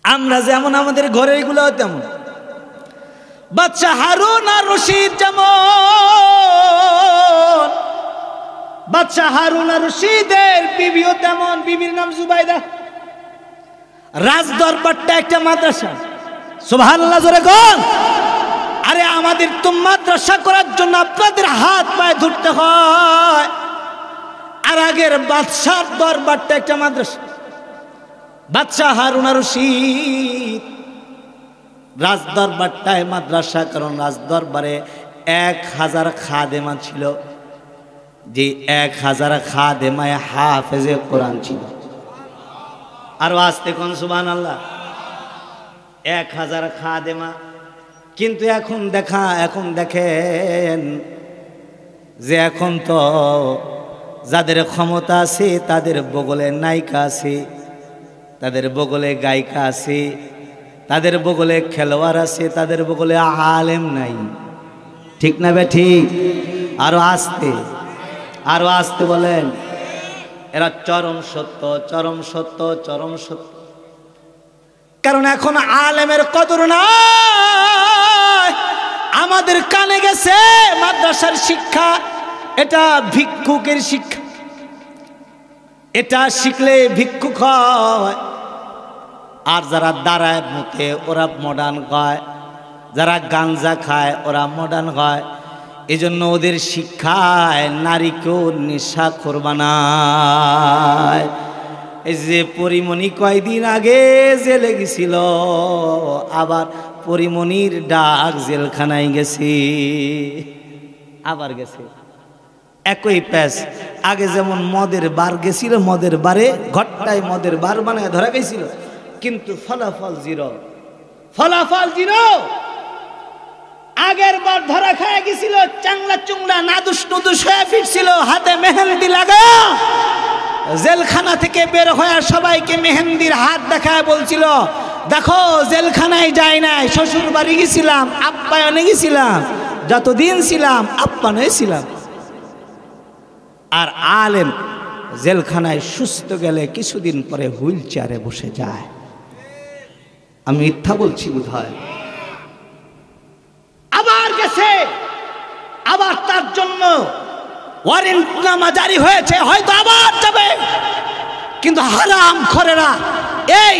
আমরা যেমন আমাদের ঘরের গুলো তেমন, বাচ্চা হারুন আর রশিদ যেমন, বাচ্চা হারুন আর রশিদের বিবিও তেমন, বিবির নাম জুবাইদা। রাজ দরবারটা একটা মাদ্রাসা, সুবহানাল্লাহ জোরে কোন। আরে আমাদের তো মাদ্রাসা করার জন্য আপনাদের হাত পায়ে ধরতে হয়, আর আগের বাদশার দরবারটা একটা মাদ্রাসা। বাদশা হারুন আর রশিদ রাজ দরবারটায় মাদ্রাসা, কারণ রাজ দরবারে 1000 খাদেমা ছিল, যে 1000 খাদেমায় হাফেজে কোরআন ছিল। আর আস্তে কোন সুবহানাল্লাহ, 1000 খাদেমা। কিন্তু এখন দেখেন যে এখন তো যাদের ক্ষমতা আছে তাদের বগলে নায়িকা আছে, তাদের বগলে গায়িকা আছে, তাদের বগলে খেলোয়াড় আছে, তাদের বগলে আলেম নাই। ঠিক না বে ঠিক? আরো আস্তে বলেন। এরা চরম সত্য, চরম সত্য, চরম সত্য। কারণ এখন আলেমের কদর নাই। আমাদের কানে গেছে মাদ্রাসার শিক্ষা এটা ভিক্ষুকের শিক্ষা, এটা শিখলে ভিক্ষুক হয়। আর যারা দাঁড়ায় মুখে ওরা মডার্ন হয়, যারা গাঞ্জা খায় ওরা মডার্ন হয়। এই জন্য ওদের শিক্ষায় নারীকেও নেশাখোর বানায়। এই যে পরিমণি কয়দিন আগে জেলে গেছিল, আবার পরিমণির ডাক জেলখানায় গেছে, আবার গেছে। একই প্যাস। আগে যেমন মদের বার গেছিল, মদের বারে ঘরটায় মদের বার বানায় ধরা গেছিল, কিন্তু ফলাফল জিরো, ফলাফল জিরো। আগের বার ধরা খায় গেছিল, চাংলা চুংলা নাদুস নুদুস হয়ে ফিরছিল, হাতে মেহেন্দি লাগা। জেলখানা থেকে বের হয়ে সবাইকে মেহেন্দির হাত দেখায় বলছিল, দেখো জেলখানায় যাই নাই, শ্বশুর বাড়ি গেছিলাম, আপ্যায়নে গেছিলাম, যতদিন ছিলাম আপ্যায়নে ছিলাম। আর আলেম জেলখানায় সুস্থ গেলে কিছুদিন পরে হুইল চেয়ারে বসে যায়। আমি মিথ্যা বলছি বোধহয়? আবার গেছে, আবার তার জন্য ওয়ারেন্টনামা জারি হয়েছে, হয়তো আবার যাবে। কিন্তু হারাম খোরেরা, এই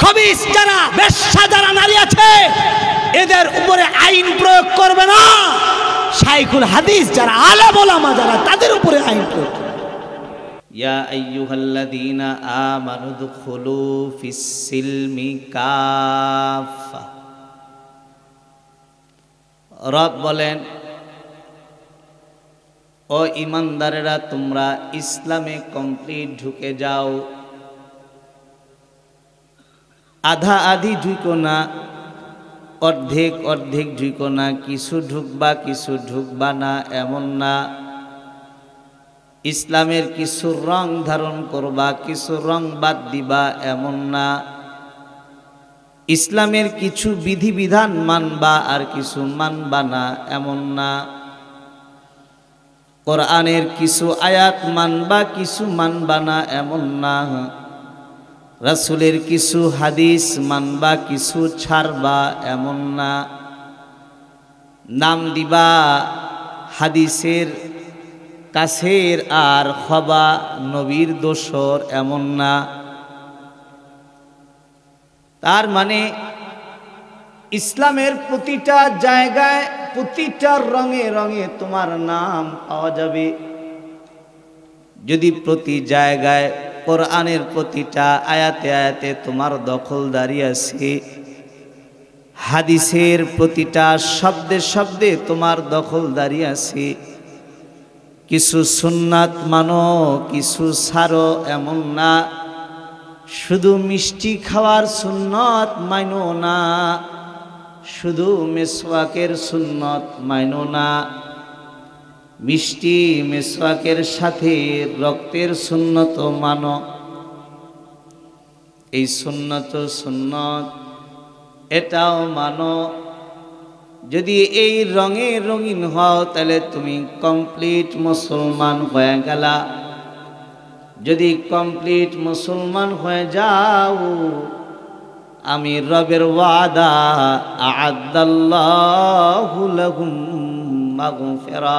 খবিস যারা, বেশ্যা যারা নারী আছে, এদের উপরে আইন প্রয়োগ করবে না। শাইখুল হাদিস যারা, আলেম ওলামা যারা, তাদের উপরে আইন প্রয়োগ। ইয়া আইয়ুহাল্লাযীনা আমানু দুখুলু ফিস সিলমি কাফা। রব বলেন, ও ইমানদারেরা তোমরা ইসলামে কমপ্লিট ঢুকে যাও, আধা আধি ঢুকো না, অর্ধেক অর্ধেক ঢুকো না, কিছু ঢুকবা কিছু ঢুকবা না এমন না। ইসলামের কিছু রং ধারণ করবা, কিছু রং বাদ দিবা এমন না। ইসলামের কিছু বিধিবিধান মানবা আর কিছু মানবা না এমন না। কোরআনের কিছু আয়াত মানবা কিছু মানবা না এমন না। রাসূলের কিছু হাদিস মানবা কিছু ছাড়বা এমন না। নাম দিবা হাদিসের কাছের আর হবা নবীর দোসর এমন না। তার মানে ইসলামের প্রতিটা জায়গায়, প্রতিটা রঙে রঙে তোমার নাম পাওয়া যাবে। যদি প্রতি জায়গায় কোরআনের প্রতিটা আয়াতে আয়াতে তোমার দখলদারি আছে, হাদিসের প্রতিটা শব্দে শব্দে তোমার দখলদারি আছে, কিছু সুন্নাত মানো কিছু ছাড়ো এমন না। শুধু মিষ্টি খাওয়ার সুন্নত মাইনো না, শুধু মেসওয়াকের সুন্নত মাইনো না, মিষ্টি মেসওয়াকের সাথে রক্তের সুন্নত মানো। এই সুন্নত এটাও মানো। যদি এই রঙে রঙিন হও তাহলে তুমি কমপ্লিট মুসলমান হয়ে গেলা। যদি কমপ্লিট মুসলমান হয়ে যাও আমি রবের ওয়াদা আ'আদাল্লাহু লাহুম মাগফিরা,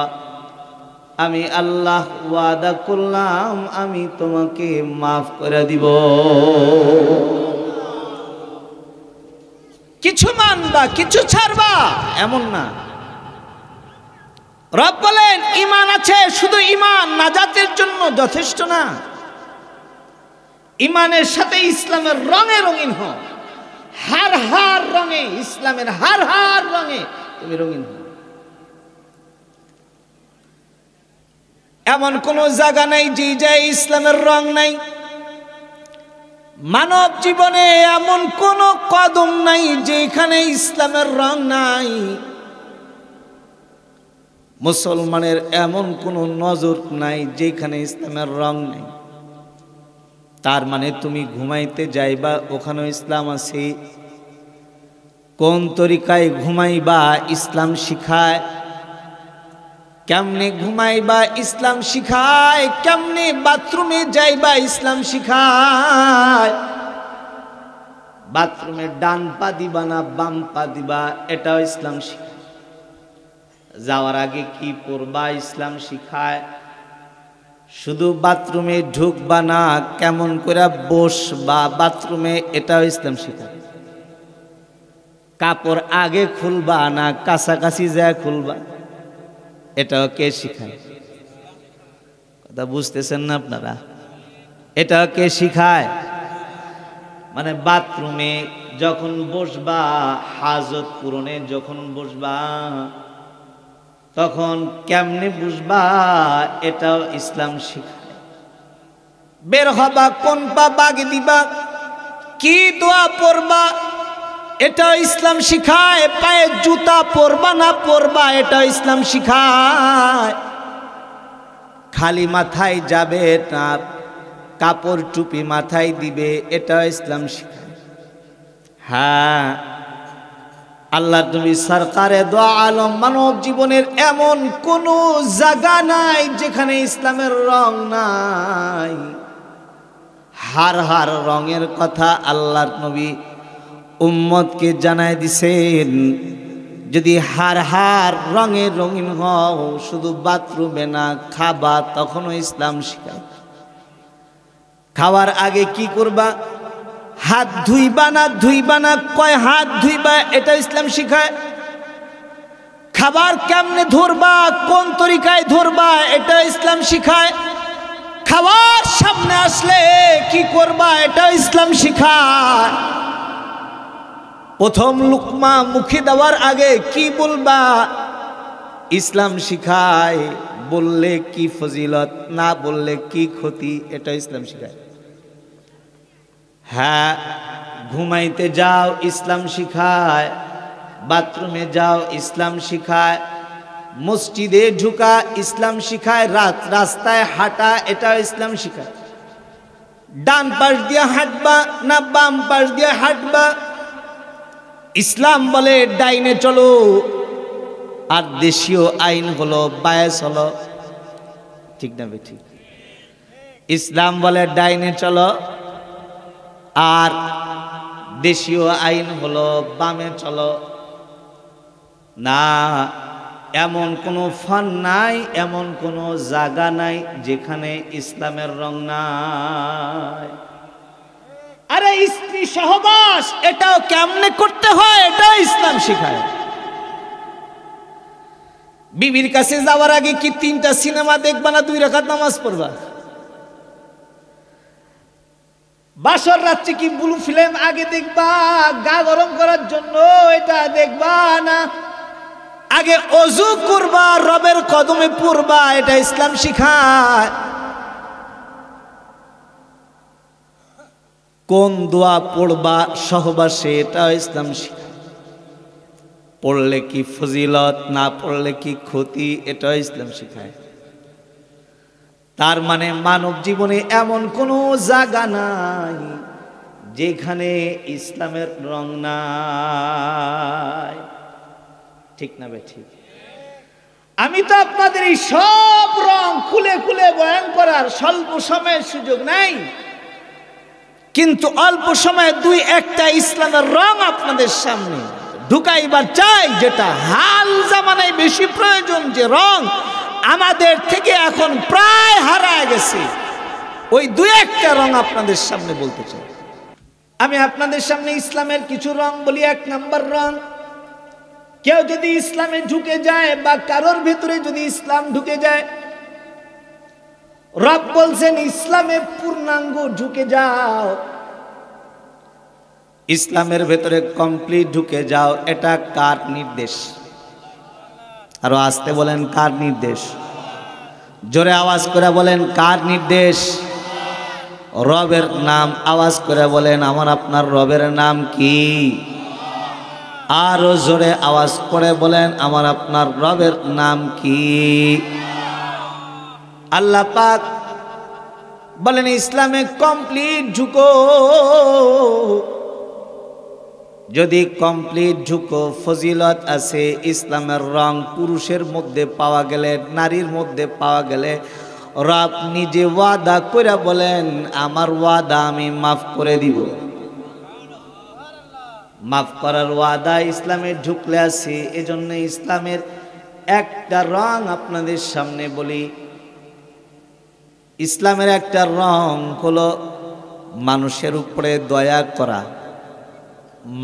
আমি আল্লাহ ওয়াদা করলাম আমি তোমাকে মাফ করে দিব। কিছু মানবা কিছু ছাড়বা এমন না। রব বলেন ঈমান আছে, শুধু ঈমান নাজাতের জন্য যথেষ্ট না। ঈমানের সাথে ইসলামের রঙে রঙিন হও, হার হার রঙে, ইসলামের হার হার রঙে তুমি রঙিন হও। এমন কোন জায়গা নাই যে যায় ইসলামের রং নাই। মানব জীবনে এমন কোন কদম নাই যেখানে ইসলামের রং নাই। মুসলমানের এমন কোন নজর নাই যেখানে ইসলামের রং নাই। তার মানে তুমি ঘুমাইতে যাইবা ওখানেও ইসলাম আছে। কোন তরিকায় ঘুমাইবা ইসলাম শিখায়, কেমনে ঘুমাইবা ইসলাম শিখায়, কেমনে বাথরুমে যাইবা ইসলাম শিখায়। বাথরুমে ডান পা দিবা না বাম পা দিবা এটাও ইসলাম শিখায়। যাওয়ার আগে কি পড়বা ইসলাম শিখায়। শুধু বাথরুমে ঢুকবা না, কেমন করে বসবা বাথরুমে এটাও ইসলাম শিখায়। কাপড় আগে খুলবা না কাছাকাছি যায় খুলবা এটাও কে শিখায়? কথা বুঝতেছেন না আপনারা? এটাও কে শিখায়? মানে বাথরুমে যখন বসবা, হাজত পূরণে যখন বসবা তখন কেমনে বুঝবা এটাও ইসলাম শিখায়। বের হবা কোন পা বাগে দিবা, কি দোয়া পড়বা এটাও ইসলাম শিখায়। পায়ে জুতা পরবা না পরবা এটাও ইসলাম শিখায়। খালি মাথায় যাবে না কাপড় টুপি মাথায় দিবে এটাও ইসলাম শিখায়। হ্যাঁ, আল্লাহ নবী সরকারে দো আলম মানব জীবনের এমন কোন জায়গা নাই যেখানে ইসলামের রং নাই। হার হার রঙের কথা আল্লাহর নবী উম্মতকে জানায় দিছেন। যদি হার হার রঙে রঙিন হও, শুধু বাথরুমে না খাবা তখনও ইসলাম শিখায়। খাওয়ার আগে কি করবা, হাত ধুইবা না কয় হাত ধুইবা এটা ইসলাম শিখায়। খাবার কেমনে ধরবা, কোন তরিকায় ধরবা এটা ইসলাম শিখায়। খাবার সামনে আসলে কি করবা এটা ইসলাম শিখায়। প্রথম লুকমা মুখে দেওয়ার আগে কি বলবা ইসলাম শিখায়। বললে কি ফজিলত, না বললে কি ক্ষতি এটা ইসলাম শিখায়। হ্যাঁ, ঘুমাইতে যাও ইসলাম শিখায়, বাথরুমে যাও ইসলাম শিখায়, মসজিদে ঢুকা ইসলাম শিখায়, রাস্তায় হাঁটা এটাও ইসলাম শিখায়। ডান পাশ দিয়ে হাঁটবা না বাম পাশ দিয়ে হাঁটবা ইসলাম বলে ডাইনে চলো, আর দেশীয় আইন হলো বায়ে চলো। ঠিক না ঠিক? ইসলাম বলে ডাইনে চলো আর দেশীয় আইন হলো বামে চলো। না, এমন কোনো ফান নাই, এমন কোনো জায়গা নাই যেখানে ইসলামের রং নাই। আরে স্ত্রী সহবাস এটাও কেমনে করতে হয় এটাও ইসলাম শিখায়। বিবির কাছে যাওয়ার আগে কি 3টা সিনেমা দেখবা না 2 রাকাত নামাজ পড়বা? বাসর রাত্রে কি ব্লু ফিল্ম আগে দেখবা গা গরম করার জন্য, এটা দেখবা না। আগে ওযু করবা, রবের কদমে পড়বা, এটা ইসলাম শিখায়। কোন দোয়া পড়বা সহবাসে এটা ইসলাম শিখায়। পড়লে কি ফজিলত, না পড়লে কি ক্ষতি এটা ইসলাম শিখায়। তার মানে মানব জীবনে এমন কোনো জায়গা নাই যেখানে ইসলামের রং নাই। ঠিক না বে ঠিক? আমি তো আপনাদের এই সব রং খুলে খুলে বয়ান করার স্বল্প সময়ের সুযোগ নাই। কিন্তু অল্প সময়ে দুই একটা ইসলামের রং আপনাদের সামনে ঢুকাইবার চাই, যেটা হাল জামানায় বেশি প্রয়োজন, যে রং আমাদের থেকে এখন প্রায় হারায় গেছে, ওই দুই একটা রং আপনাদের সামনে বলতে চাই। আমি আপনাদের সামনে ইসলামের কিছু রং বলি। এক নাম্বার রং, কেউ যদি ইসলামে ঢুকে যায় বা কারোর ভিতরে যদি ইসলাম ঢুকে যায়, রব বলছেন ইসলামে পূর্ণাঙ্গ ঢুকে যাও, ইসলামের ভেতরে কমপ্লিট ঢুকে যাও। এটা কার নির্দেশ? আরো আস্তে বলেন, কার নির্দেশ? জোরে আওয়াজ করে বলেন, কার নির্দেশ? রবের নাম আওয়াজ করে বলেন, আমার আপনার রবের নাম কি? আরো জোরে আওয়াজ করে বলেন, আমার আপনার রবের নাম কি? আল্লাহ পাক বলেন ইসলামে কমপ্লিট ঢুকো। যদি কমপ্লিট ঢুকো, ফজিলত আছে। ইসলামের রং পুরুষের মধ্যে পাওয়া গেলে, নারীর মধ্যে পাওয়া গেলে, রব নিজে ওয়াদা করে বলেন, আমার ওয়াদা আমি মাফ করে দিব। মাফ করার ওয়াদা ইসলামে ঢুকলে আছে। এজন্য ইসলামের একটা রং আপনাদের সামনে বলি। ইসলামের একটা রং হলো মানুষের উপরে দয়া করা,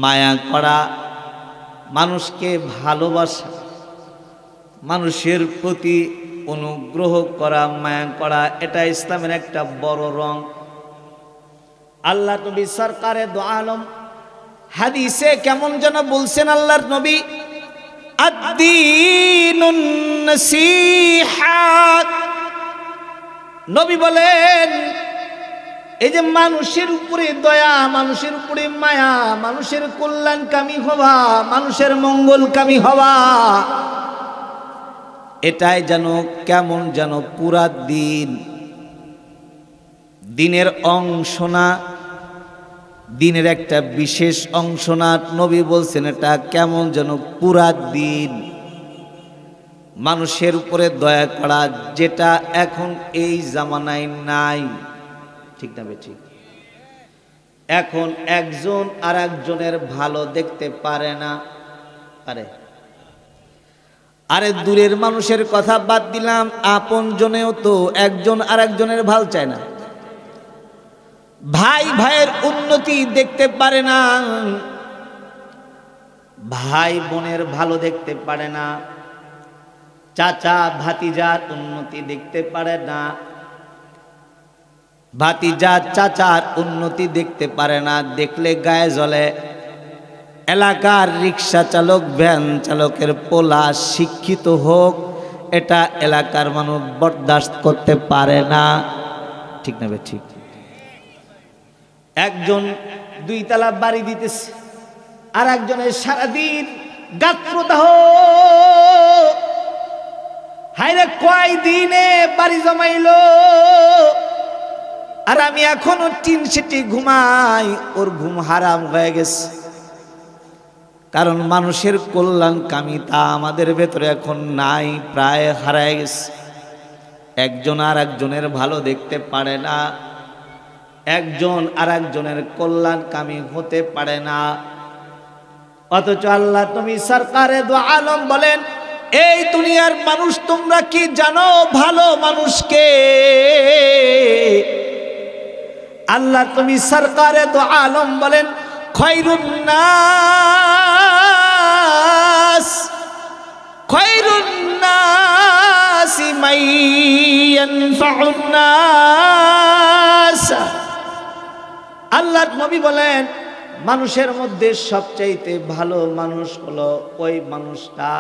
মায়া করা, মানুষকে ভালোবাসা, মানুষের প্রতি অনুগ্রহ করা, মায়া করা, এটা ইসলামের একটা বড় রং। আল্লাহ নবী সরকারে দো আলম হাদিসে কেমন যেন বলছেন আল্লাহর নবী, আদ-দীনুন নসিহাত। নবী বলেন এই যে মানুষের উপরে দয়া, মানুষের উপরে মায়া, মানুষের কল্যাণকামী হওয়া, মানুষের মঙ্গলকামী হওয়া, এটাই যেন কেমন যেন পুরা দিনের অংশ না, দিনের একটা বিশেষ অংশ না। নবী বলছেন এটা কেমন যেন পুরা দিন। মানুষের উপরে দয়া করা, যেটা এখন এই জামানায় নাই। ঠিক না বেঠিক? এখন একজন আর একজনের ভালো দেখতে পারে না। আরে দূরের মানুষের কথা বাদ দিলাম, আপন জনেও তো একজন আর একজনের ভাল চায় না। ভাই ভাইয়ের উন্নতি দেখতে পারে না, ভাই বোনের ভালো দেখতে পারে না, চাচা ভাতিজার উন্নতি দেখতে পারে না, ভাতিজা চাচার উন্নতি দেখতে পারে না, দেখলে গায়ে জ্বলে। এলাকার রিক্সা চালক, ভ্যান চালকের পোলা শিক্ষিত হোক, এটা এলাকার মানুষ বরদাস্ত করতে পারে না। ঠিক না বে ঠিক? একজন দুইতলা বাড়ি দিতেছে, আর একজনের সারাদিন গাত্রদাহ। হায়রে কয় দিনে বাড়ি জমাইলো, আর আমি এখনো টিন সেটি ঘুমাই, ওর ঘুম হারাম হয়ে গেছে। কারণ মানুষের কল্যাণকামিতা আমাদের ভেতরে এখন নাই, প্রায় হারায় গেছে। একজন আর একজনের ভালো দেখতে পারে না, একজন আর একজনের কল্যাণকামী হতে পারে না। অথচ আল্লাহ তুমি সরকারে দো আলম বলেন, এই দুনিয়ার মানুষ তোমরা কি জানো ভালো মানুষকে? আল্লাহ তুমি সরকারে দো আলম বলেন, খৈরুন নাস মান ইয়ানফাউন নাস। আল্লাহর নবী বলেন মানুষের মধ্যে সবচাইতে ভালো মানুষ হলো ওই মানুষটা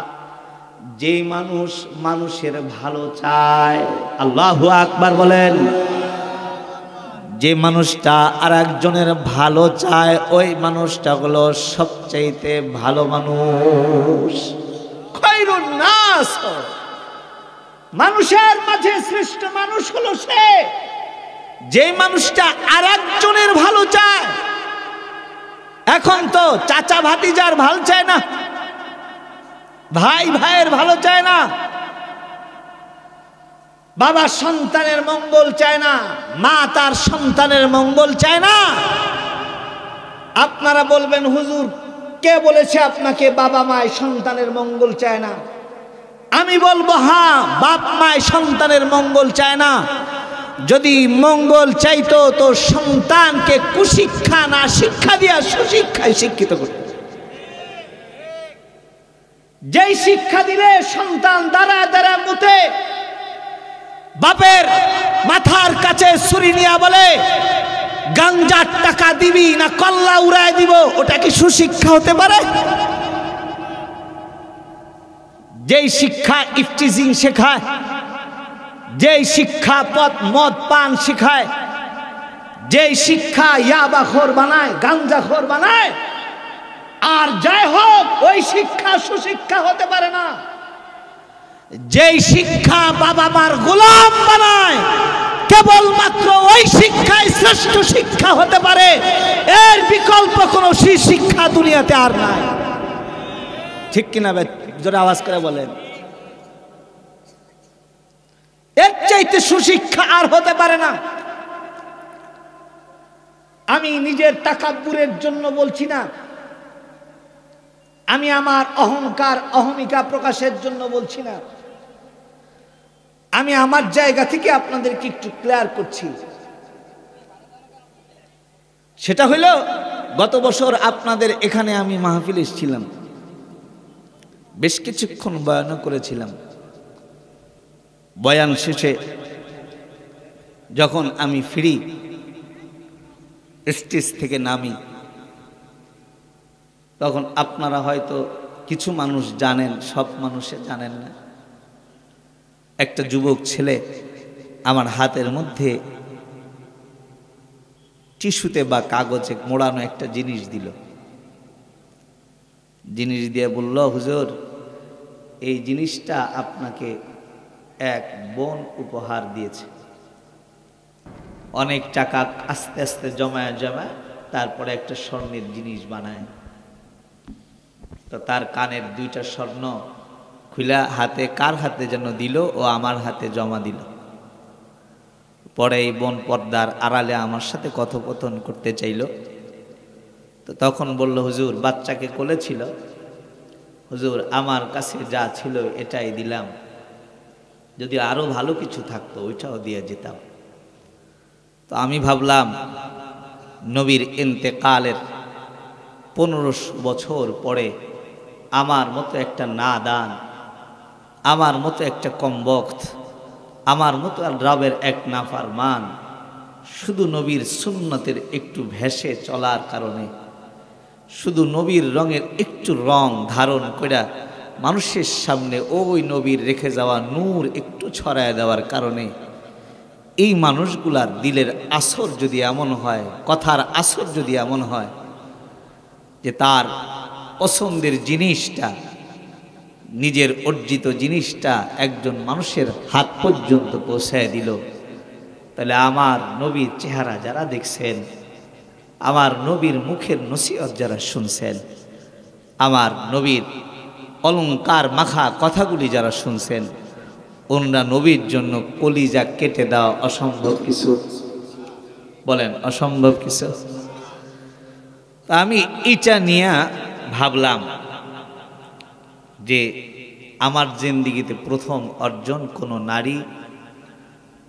যেই মানুষ মানুষের ভালো চায়। আল্লাহু আকবার বলেন। যে মানুষটা আর একজনের ভালো চায়, ওই মানুষটা হলো সবচাইতে ভালো মানুষ। খৈরুন নাস, মানুষের মাঝে শ্রেষ্ঠ মানুষ হলো সে যে মানুষটা আর একজনের ভালো চায়। এখন তো চাচা ভাতিজার ভালো চায় না, ভাই ভাইয়ের ভালো চায় না, বাবা সন্তানের মঙ্গল চায় না, মা তার সন্তানের মঙ্গল চায় না। আপনারা বলবেন হুজুর কে বলেছে আপনাকে বাবা মায় সন্তানের মঙ্গল চায় না? আমি বলবো হ্যাঁ, বাপ মায় সন্তানের মঙ্গল চায় না। যদি মঙ্গল চাইতো তো সন্তানকে কুশিক্ষা না শিক্ষা দিয়া সুশিক্ষায় শিক্ষিত করত। যেই শিক্ষা দিলে সন্তান দ্বারা দ্বারা মুতে, বাপের মাথার কাছে ছুরি নিয়া বলে গাঞ্জার টাকা দিবি না কল্লা উড়ায় দিব, ওটা কি সুশিক্ষা হতে পারে? যেই শিক্ষা ইফটিজিং শেখায়, যেই শিক্ষা মদ পান শিখায়, যেই শিক্ষা ইয়াবাখোর বানায়, গাঞ্জাখোর বানায়, আর যাই হোক ওই শিক্ষা সুশিক্ষা হতে পারে না। যেই শিক্ষা বাবা মার গোলাম বানায় কেবলমাত্র ওই শিক্ষাই শ্রেষ্ঠ শিক্ষা হতে পারে, এর বিকল্প কোনো শিক্ষা দুনিয়াতে আর নাই। ঠিক কিনা জোরে আওয়াজ করে বলেন? এর চাইতে সুশিক্ষা আর হতে পারে না। আমি নিজের তাকাব্বুরের জন্য বলছি না, আমি আমার অহংকার অহমিকা প্রকাশের জন্য বলছি না, আমি আমার জায়গা থেকে আপনাদেরকে একটু ক্লিয়ার করছি। সেটা হলো গত বছর আপনাদের এখানে আমি মাহফিল এসেছিলাম, বেশ কিছুক্ষণ বয়ান করেছিলাম। বয়ান শেষে যখন আমি ফিরি, স্টেজ থেকে নামি, তখন আপনারা হয়তো কিছু মানুষ জানেন, সব মানুষে জানেন না। একটা যুবক ছেলে আমার হাতের মধ্যে টিস্যুতে বা কাগজে মোড়ানো একটা জিনিস দিল। জিনিস দিয়ে বলল, হুজুর এই জিনিসটা আপনাকে এক বোন উপহার দিয়েছে। অনেক টাকা আস্তে আস্তে জমায় জমায় তারপরে একটা স্বর্ণের জিনিস বানায়। তো তার কানের দুইটা স্বর্ণ খুলা হাতে কার হাতে যেন দিল, ও আমার হাতে জমা দিল। পরে এই বোন পর্দার আড়ালে আমার সাথে কথোপকথন করতে চাইল। তো তখন বলল, হুজুর বাচ্চাকে কোলে ছিল, হুজুর আমার কাছে যা ছিল এটাই দিলাম, যদি আরো ভালো কিছু থাকতো ওইটাও দিয়ে যেতাম। তো আমি ভাবলাম নবীর ইন্তেকালের 1500 বছর পরে আমার মতো একটা নাদান, আমার মতো একটা কমবক্ত, আমার মতো রবের এক নাফরমান শুধু নবীর সুন্নতের একটু ভেসে চলার কারণে, শুধু নবীর রঙের একটু রং ধারণ করে মানুষের সামনে ওই নবীর রেখে যাওয়া নূর একটু ছড়ায় দেওয়ার কারণে এই মানুষগুলার দিলের আসর যদি এমন হয়, কথার আসর যদি এমন হয় যে তার পছন্দের জিনিসটা, নিজের অর্জিত জিনিসটা একজন মানুষের হাত পর্যন্ত পৌঁছায় দিল, তাহলে আমার নবীর চেহারা যারা দেখছেন, আমার নবীর মুখের নসিহত যারা শুনছেন, আমার নবীর অলংকার মাখা কথাগুলি যারা শুনছেন, ওনারা নবীর জন্য কলিজা কেটে দেওয়া অসম্ভব কিছু? বলেন অসম্ভব কিছু? তা আমি এটা নিয়ে ভাবলাম যে আমার জিন্দেগিতে প্রথম অর্জন কোনো নারী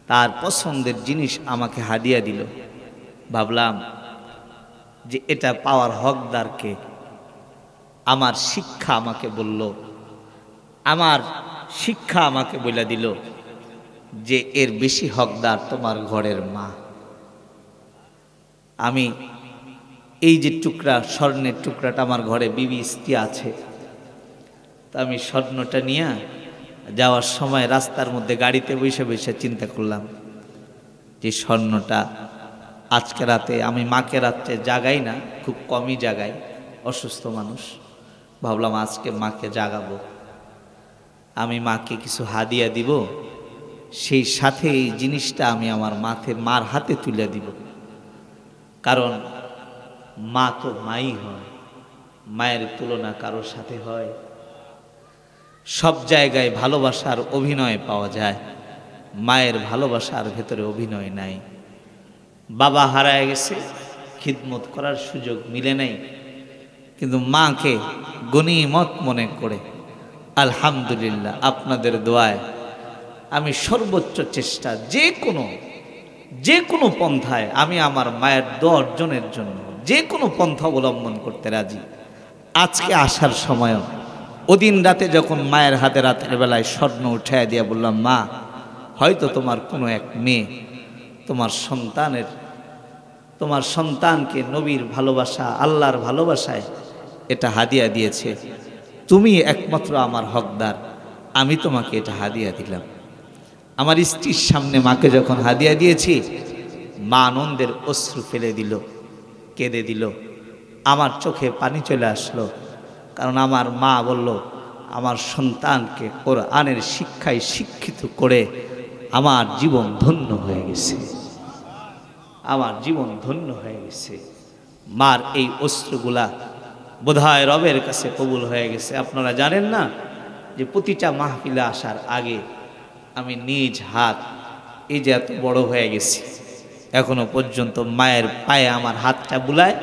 তার পছন্দের জিনিস আমাকে হাদিয়া দিল। ভাবলাম যে এটা পাওয়ার হকদারকে। আমার শিক্ষা আমাকে বলল, আমার শিক্ষা আমাকে বলে দিল যে এর বেশি হকদার তোমার ঘরের মা। আমি এই যে টুকরা, স্বর্ণের টুকরাটা আমার ঘরে বিবি স্ত্রী আছে, তা আমি স্বর্ণটা নিয়ে যাওয়ার সময় রাস্তার মধ্যে গাড়িতে বসে বসে চিন্তা করলাম যে স্বর্ণটা আজকে রাতে, আমি মাকে রাত্রে জাগাই না, খুব কমই জাগাই, অসুস্থ মানুষ। ভাবলাম আজকে মাকে জাগাবো, আমি মাকে কিছু হাদিয়া দিব, সেই সাথে এই জিনিসটা আমি আমার মার হাতে তুলে দিব। কারণ মা তো মাই হয়, মায়ের তুলনা কারোর সাথে হয়? সব জায়গায় ভালোবাসার অভিনয় পাওয়া যায়, মায়ের ভালোবাসার ভেতরে অভিনয় নাই। বাবা হারায় গেছে, খিদমত করার সুযোগ মিলে নাই, কিন্তু মাকে গনিমত মনে করে আলহামদুলিল্লাহ আপনাদের দোয়ায় আমি সর্বোচ্চ চেষ্টা যে কোনো পন্থায় আমি আমার মায়ের দোয়া অর্জনের জন্য যে কোনো পন্থা অবলম্বন করতে রাজি। আজকে আসার সময়ও ওদিন রাতে যখন মায়ের হাতে রাতের বেলায় স্বর্ণ উঠায় দিয়া বললাম, মা হয়তো তোমার কোনো এক মেয়ে তোমার সন্তানকে নবীর ভালোবাসা আল্লাহর ভালোবাসায় এটা হাদিয়া দিয়েছে, তুমি একমাত্র আমার হকদার, আমি তোমাকে এটা হাদিয়া দিলাম। আমার স্ত্রীর সামনে মাকে যখন হাদিয়া দিয়েছি, মা আনন্দের অশ্রু ফেলে দিল, কেঁদে দিল, আমার চোখে পানি চলে আসলো। কারণ আমার মা বলল, আমার সন্তানকে কোরআনের শিক্ষায় শিক্ষিত করে আমার জীবন ধন্য হয়ে গেছে, আমার জীবন ধন্য হয়ে গেছে। মার এই অশ্রুগুলা বোধহয় রবের কাছে কবুল হয়ে গেছে। আপনারা জানেন না যে প্রতিটা মাহফিলে আসার আগে আমি নিজ হাত, এই যে এত বড় হয়ে গেছি এখনো পর্যন্ত মায়ের পায়ে আমার হাতটা বুলায়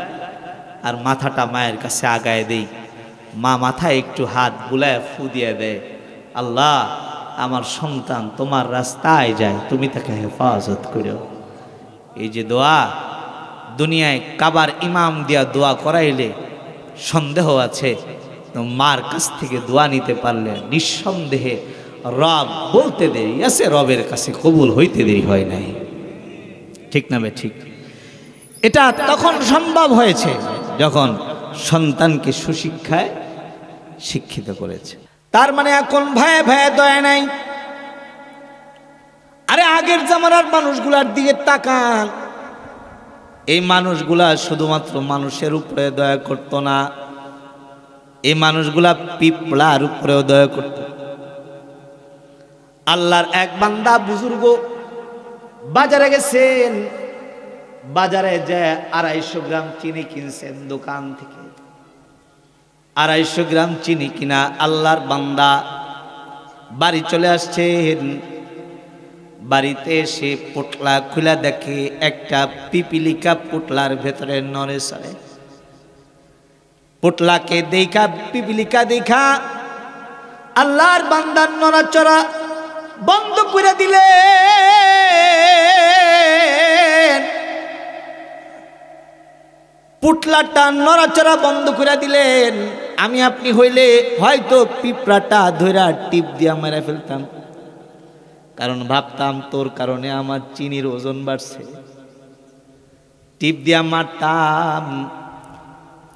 আর মাথাটা মায়ের কাছে আগায় দেই। মা মাথায় একটু হাত বুলায় ফু দিয়ে দেয়, আল্লাহ আমার সন্তান তোমার রাস্তায় যায়, তুমি তাকে হেফাজত করো। এই যে দোয়া, দুনিয়ায় কাবার ইমাম দিয়া দোয়া করাইলে সন্দেহ আছে, তো মার কাছ থেকে দোয়া নিতে পারলে নিঃসন্দেহে রব বলতে দেরি আছে, রবের কাছে কবুল হইতে দেরি হয় নাই। ঠিক না বে ঠিক? এটা তখন সম্ভব হয়েছে যখন সন্তানকে সুশিক্ষায় শিক্ষিত করেছে। তার মানে এখন ভয়ে ভয়ে দয়া নাই। আরে আগের জামানার মানুষগুলার দিকে তাকান, এই মানুষগুলা শুধুমাত্র মানুষের উপরে দয়া করত না, এই মানুষগুলা পিঁপড়ার উপরেও দয়া করত। আল্লাহর এক বান্দা বুজুর্গ বাজারে গেছেন, বাজারে যে 250 গ্রাম চিনি কিনছেন দোকান থেকে। 250 গ্রাম চিনি কিনা আল্লাহর বান্দা বাড়ি চলে আসছেন। বাড়িতে এসে পোটলা খুলে দেখে একটা পিপিলিকা পোটলার ভেতরে নড়ে চড়ে। পোটলাকে দেখা, পিপিলিকা দেখা আল্লাহর বান্দার নড়াচড়া বন্ধ করে দিলেন। পুটলাটা নড়াচড়া বন্ধ করে দিলেন। আমি আপনি হইলে হয়তো পিঁপড়াটা ধইরা টিপ দিয়া মেরে ফেলতাম, কারণ ভাবতাম তোর কারণে আমার চিনির ওজন বাড়ছে, টিপ দিয়া মারতাম।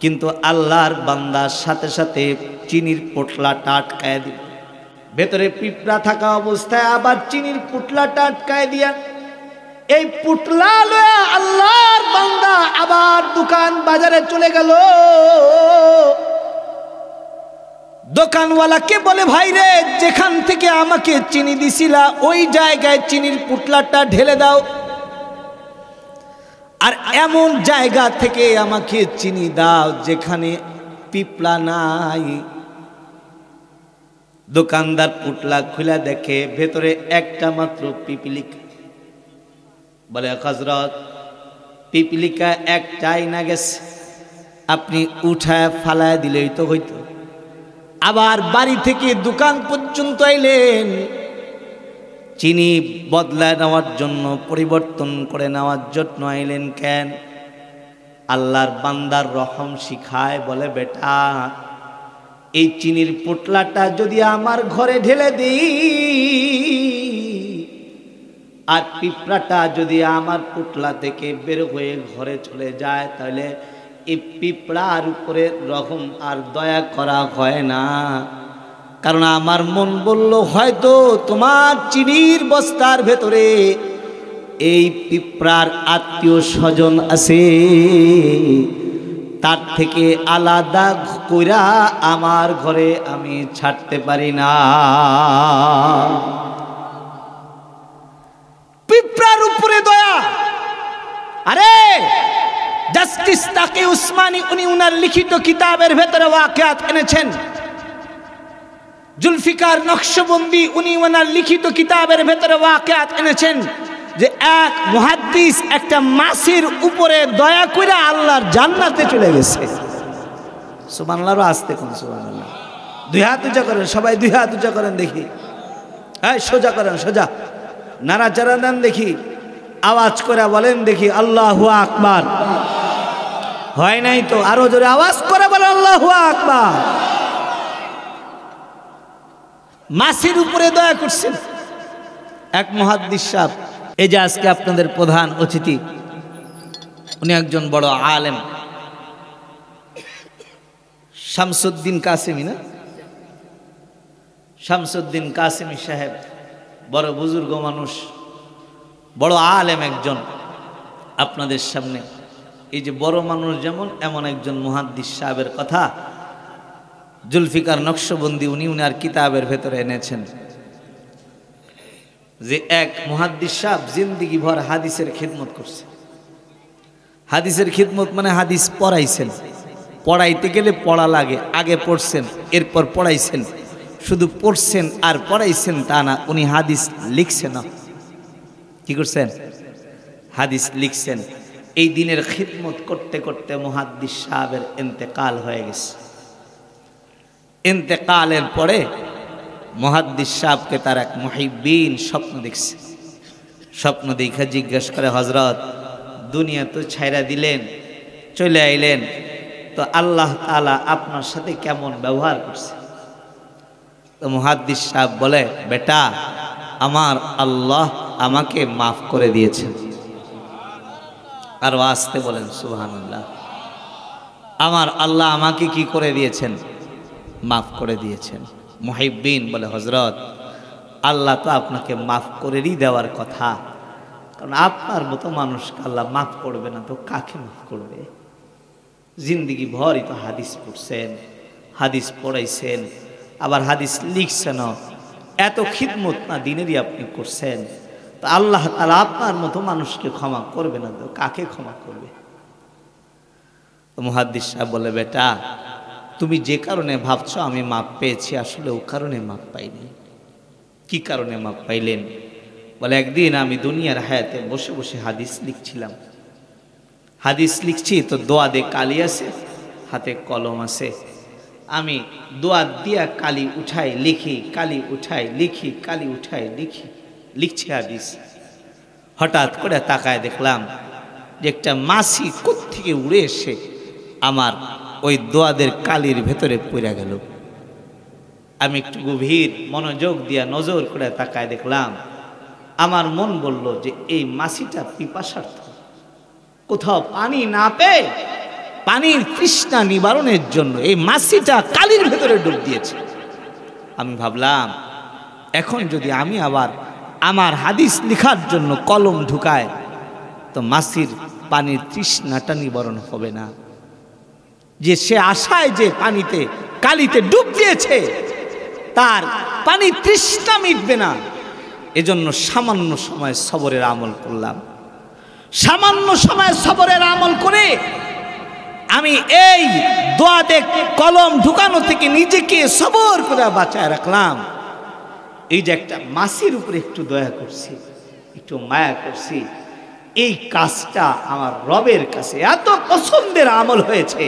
কিন্তু আল্লাহর বান্দার সাথে সাথে চিনির পোটলাটা আটকায় দিল। ভেতরে পিঁপড়া থাকা অবস্থায় আবার চিনির পোটলাটা আটকায় দিয়া এই পুটলা লয়া আল্লাহর বান্দা আবার দোকান বাজারে চলে গেল। দোকানওয়ালাকে বলে, ভাই রে, যেখান থেকে আমাকে চিনি দিছিলা ওই জায়গায় চিনির পুটলাটা ঢেলে দাও, আর এমন জায়গা থেকে আমাকে চিনি দাও যেখানে পিঁপড়া নাই। দোকানদার পুটলা খুলে দেখে ভেতরে একটা মাত্র পিপিলিকা। বলে, হযরত পিপিলিকা একটাই না গেছে, আপনি উঠায় ফালায় দিলেই তো হইতো। আবার বাড়ি থেকে দোকান পর্যন্ত আইলেন, চিনি বদলায় নেওয়ার জন্য, পরিবর্তন করে নেওয়ার জন্য আইলেন কেন? আল্লাহর বান্দার রহম শিখায়, বলে, বেটা এই চিনির পোটলাটা যদি আমার ঘরে ঢেলে দিই আর পিঁপড়াটা যদি আমার পোটলা থেকে বের হয়ে ঘরে চলে যায়, তাহলে এই পিঁপড়ার উপরে রহম আর দয়া করা হয় না। কারণ আমার মন বলল, হয়তো তোমার চিনির বস্তার ভেতরে এই পিঁপড়ার আত্মীয় স্বজন আছে, তার থেকে আলাদা কইরা আমার ঘরে আমি ছাড়তে পারি না। পিঁপড়ার উপরে দয়া। আরে জাস্টিস তাকি উসমানী উনি উনার লিখিত কিতাবের ভেতরে ওয়াকিয়াত এনেছেন। জুলফিকার নকশবন্দি উনি ওনার লিখিত কিতাবের ভেতরে ওয়াকিয়াত এনেছেন যে এক মুহাদ্দিস একটা মাছির উপরে দয়া করে আল্লাহর জান্নাতে চলে গেছে। সুবহানাল্লাহ, আস্তে কোন সুবহানাল্লাহ। দুই হাত উঁচা করেন সবাই, দুই হাত উঁচা করেন দেখি। হ্যাঁ, সোজা করেন, সোজা নাড়াচাড়া দেন দেখি, আওয়াজ করে বলেন দেখি আল্লাহু আকবার। হয় নাই তো, আরো জোরে আওয়াজ করে বলেন আল্লাহু আকবার। মাছির উপরে দয়া করছেন এক মুহাদ্দিস সাহেব। এই যে আজকে আপনাদের প্রধান অতিথি, উনি একজন বড় আলেম, শামসুদ্দিন কাসেমি, না শামসুদ্দিন কাসেমি সাহেব, বড় বুজুর্গ মানুষ, বড় আলেম একজন। আপনাদের সামনে এই যে বড় মানুষ যেমন, এমন একজন মুহাদ্দিস সাহেবের কথা জুলফিকার নকশবন্দি উনি উনার কিতাবের ভেতরে এনেছেন যে এক মুহাদ্দিস সাহেব জিন্দেগি ভর হাদিসের খিদমত করছে। হাদিসের খিদমত মানে হাদিস পড়াইছেন। পড়াইতে গেলে পড়া লাগে, আগে পড়ছেন এরপর পড়াইছেন। শুধু পড়ছেন আর পড়াইছেন তা না, উনি হাদিস লিখছেন। কি করছেন? হাদিস লিখছেন। এই দিনের খিদমত করতে করতে মুহাদ্দিস সাহেবের ইন্তেকাল হয়ে গেছে। ইন্তেকালের পরে মুহাদ্দিস সাহেবকে তার এক মুহিব্বিন স্বপ্ন দেখছে। স্বপ্ন দেখে জিজ্ঞেস করে, হযরত দুনিয়া তো ছাইরা দিলেন, চলে আইলেন, তো আল্লাহ তাআলা আপনার সাথে কেমন ব্যবহার করছে? তো মুহাদ্দিস সাহেব বলে, বেটা, আমার আল্লাহ আমাকে মাফ করে দিয়েছেন। আর আস্তে বলেন সুবহানাল্লাহ। আমার আল্লাহ আমাকে কি করে দিয়েছেন? মাফ করে দিয়েছেন। মুহিব্বিন বলে, হযরত আল্লাহ তো আপনাকে মাফ করেই দেওয়ার কথা, কারণ আপনার মতো মানুষকে আল্লাহ মাফ করবে না তো কাকে মাফ করবে? জিন্দেগি ভরই তো হাদিস পড়ছেন, হাদিস পড়াইছেন, আবার হাদিস লিখছেন, এত খিদমত না দিনেরই আপনি করছেন, তো আল্লাহ তাআলা আপনার মতো মানুষকে ক্ষমা করবে না তো কাকে ক্ষমা করবে? তো মুহাদ্দিস সাহেব বলে, বেটা, তুমি যে কারণে ভাবছো আমি মাপ পেয়েছি, আসলে ও কারণে মাপ পাইনি। কি কারণে মাপ পাইলেন? বলে, একদিন আমি দুনিয়ার হায়াতে বসে বসে হাদিস লিখছিলাম। হাদিস লিখছি তো দোয়া দিয়ে কালি আছে, হাতে কলম আছে। আমি দোয়া দিয়া কালি উঠাই লিখি, কালি উঠাই লিখি, কালি উঠাই লিখি, লিখছি হাদিস। হঠাৎ করে তাকায় দেখলাম যে একটা মাছি কোত্থেকে উড়ে এসে আমার ওই দোয়াদের কালির ভেতরে পড়ে গেল। আমি একটু গভীর মনোযোগ দিয়া নজর করে তাকায় দেখলাম, আমার মন বলল যে এই মাছিটা পিপাসার্থ, কোথাও পানি না পেয়ে পানির তৃষ্ণা নিবারণের জন্য এই মাছিটা কালির ভেতরে ডুব দিয়েছে। আমি ভাবলাম, এখন যদি আমি আবার আমার হাদিস লেখার জন্য কলম ঢুকায় তো মাছির পানির তৃষ্ণাটা নিবারণ হবে না। যে সে আশায় যে পানিতে কালিতে ডুব দিয়েছে তার পানির তৃষ্ণা মিটবে না। এজন্য সামান্য সময় সবরের আমল করলাম। সামান্য সময় সবরের আমল করে আমি এই দোয়াতে কলম ঢুকানো থেকে নিজেকে সবর করে বাঁচায় রাখলাম। এই যে একটা মাছির উপরে একটু দয়া করছি, একটু মায়া করছি, এই কাজটা আমার রবের কাছে এত পছন্দের আমল হয়েছে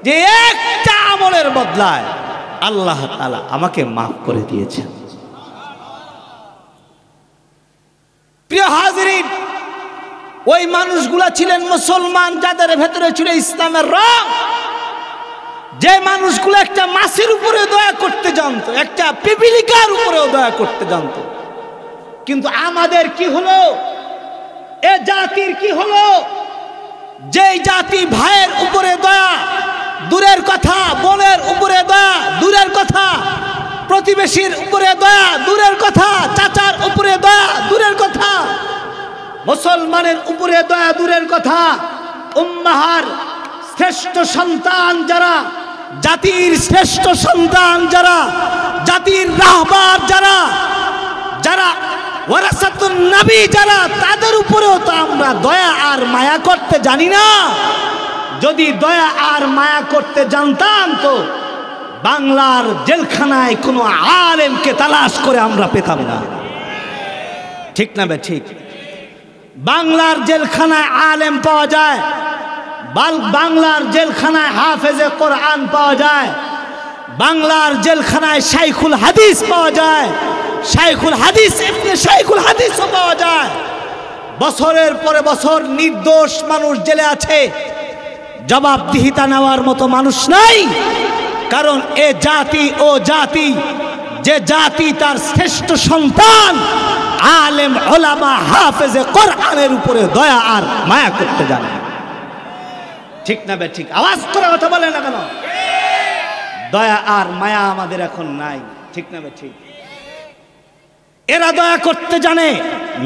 যে একটা আমলের বদলায় আল্লাহ তাআলা আমাকে মাফ করে দিয়েছেন। প্রিয় হাজিরিন, ওই মানুষগুলা ছিলেন মুসলমান যাদের ভেতরে ছিল ইসলামের রং, যে মানুষগুলো একটা মাছির উপরে দয়া করতে জানতো, একটা পিপিলিকার উপরেও দয়া করতে জানতো। কিন্তু আমাদের কি হলো? এ জাতির কি হলো? যেই জাতি ভাইয়ের উপরে দয়া দূরের কথা, বোনের উপরে দয়া দূরের কথা, প্রতিবেশীর উপরে দয়া দূরের কথা, চাচার উপরে দয়া দূরের কথা, মুসলমানের উপরে দয়া দূরের কথা, উম্মাহার শ্রেষ্ঠ সন্তান যারা, জাতির শ্রেষ্ঠ সন্তান যারা, জাতির রাহবার যারা, যারা ওয়ারাসাতুন নবী যারা, তাদের উপরেও তো আমরা দয়া আর মায়া করতে জানি না। যদি দয়া আর মায়া করতে জানতাম তো বাংলার জেলখানায় কোনো আলেমকে তালাশ করে আমরা পেতাম না। ঠিক না বে ঠিক? বাংলার জেলখানায় আলেম পাওয়া যায়, বাংলার জেলখানায় হাফেজে কোরআন পাওয়া যায়, বাংলার জেলখানায় শাইখুল হাদিস পাওয়া যায়, শাইখুল হাদিস ইবনে শাইখুল হাদিসও পাওয়া যায়। বছরের পরে বছর নির্দোষ মানুষ জেলে আছে, জবাবদিহিতা নেওয়ার মতো মানুষ নাই। কারণ এ জাতি ও জাতি, যে জাতি তার শ্রেষ্ঠ সন্তান আলেম ওলামা হাফেজে কোরআনের উপরে দয়া আর মায়া করতে জানে। ঠিক না বে ঠিক? আওয়াজ করে কথা বলে না কেন? দয়া আর মায়া আমাদের এখন নাই। ঠিক না বে ঠিক? এরা দয়া করতে জানে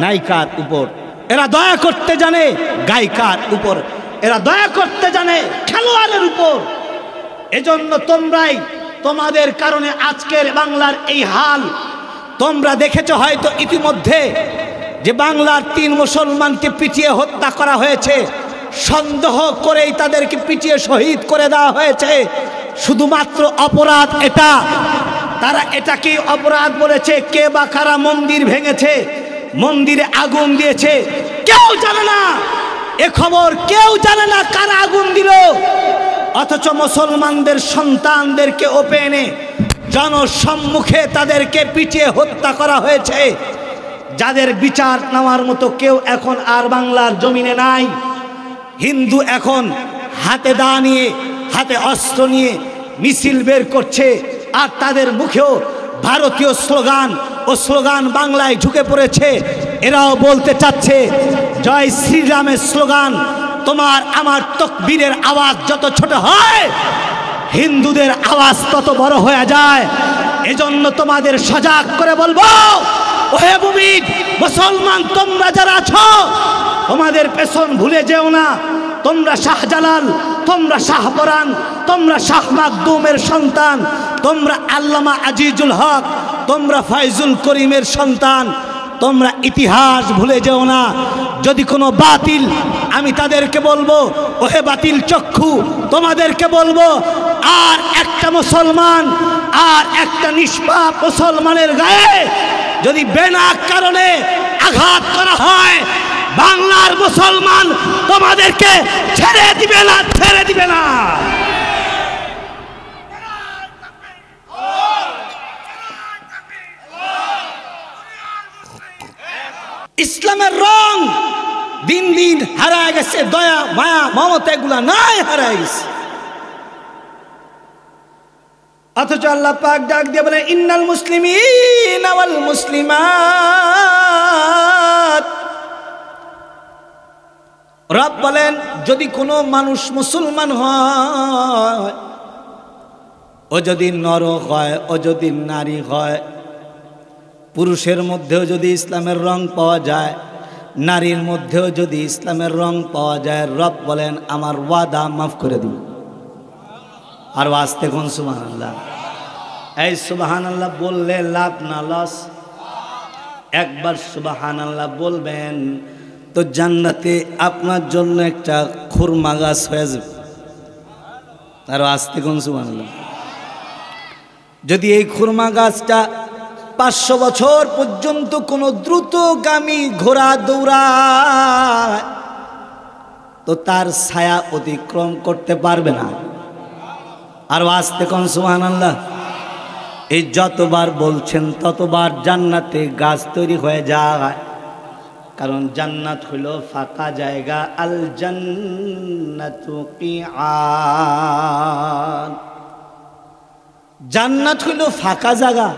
নায়িকার উপর, এরা দয়া করতে জানে গায়িকার উপর, এরা দয়া করতে জানে খেলোয়াড়ের উপর। এজন্য তোমরাই, তোমাদের কারণে আজকের বাংলার এই হাল। তোমরা দেখেছো হয়তো ইতিমধ্যে যে বাংলার 3 মুসলমানকে পিটিয়ে হত্যা করা হয়েছে, সন্দেহ করেই তাদেরকে পিটিয়ে শহীদ করে দেওয়া হয়েছে। শুধুমাত্র অপরাধ এটা, তারা এটাকে অপরাধ বলেছে। কে বা কারা মন্দির ভেঙেছে, মন্দিরে আগুন দিয়েছে, কেউ জানে না। এ খবর কেউ জানে না কারা আগুন দিল। অথচ মুসলমানদের সন্তানদেরকে ওপেনে জনসম্মুখে তাদেরকে পিটিয়ে হত্যা করা হয়েছে। যাদের বিচার নেওয়ার মতো কেউ এখন আর বাংলার জমিনে নাই। হিন্দু এখন হাতে দা নিয়ে, হাতে অস্ত্র নিয়ে মিছিল বের করছে, আর তাদের মুখেও ভারতীয় স্লোগান ও স্লোগান বাংলায় ঢুকে পড়েছে। এরাও বলতে চাচ্ছে জয় শ্রীরামের স্লোগান। তোমার আমার তাকবীরের আওয়াজ যত ছোট হয়, হিন্দুদের আওয়াজ তত বড় হয়ে যায়। এজন্য তোমাদের সজাগ করে বলবো, ওহে মুমিন মুসলমান তোমরা যারা আছো, তোমাদের পেছন ভুলে যেও না। তোমরা শাহজালাল, তোমরা শাহপরান, তোমরা শাহ মাকদুমের সন্তান, তোমরা আল্লামা আজিজুল হক, তোমরা ফয়জুল করিমের সন্তান। তোমরা ইতিহাস ভুলে যেও না। যদি কোনো বাতিল, আমি তাদেরকে বলবো, ওহে বাতিল চক্ষু, তোমাদেরকে বলবো, আর একটা মুসলমান, আর একটা নিষ্পাপ মুসলমানের গায়ে যদি বিনা কারণে আঘাত করা হয়, বাংলার মুসলমান তোমাদেরকে ছেড়ে দিবে না, ছেড়ে দিবে না। ইসলামের রং দিন দিন হারায় গেছে, দয়া মায়া মমতা এগুলা নাই, হারায় গেছে। অথচ আল্লাহ পাক ডাক দিয়ে বলে ইন্নাল মুসলিমিনা ওয়াল মুসলিমাত। রব বলেন যদি কোনো মানুষ মুসলমান হয়, ও যদি নর হয়, ও যদি নারী হয়, পুরুষের মধ্যেও যদি ইসলামের রং পাওয়া যায়, নারীর মধ্যেও যদি ইসলামের রং পাওয়া যায়, রব বলেন আমার ওয়াদা মাফ করে দিব। আর আস্তে কোন সুবহানাল্লাহ। এই সুবহানাল্লাহ বললে লাভ না লস? একবার সুবহানাল্লাহ বলবেন তো জান্নাতে আপনার জন্য একটা খুরমা গাছ হয়ে যাবে। আর আস্তে কোন সুবহানাল্লাহ। যদি এই খুরমা গাছটা 500 বছর পর্যন্ত কোনো দ্রুতগামী ঘোড়া দৌড়ায়, তো তার ছায়া অতিক্রম করতে পারবে না। আর আস্তে কোন সুবহানাল্লাহ। এই যতবার বলছেন ততবার জান্নাতে গাছ তৈরি হয়ে যায়। কারণ জান্নাত হইল ফাঁকা জায়গা, আল জান্নাতু কিআন। জান্নাত হইল ফাঁকা জায়গা।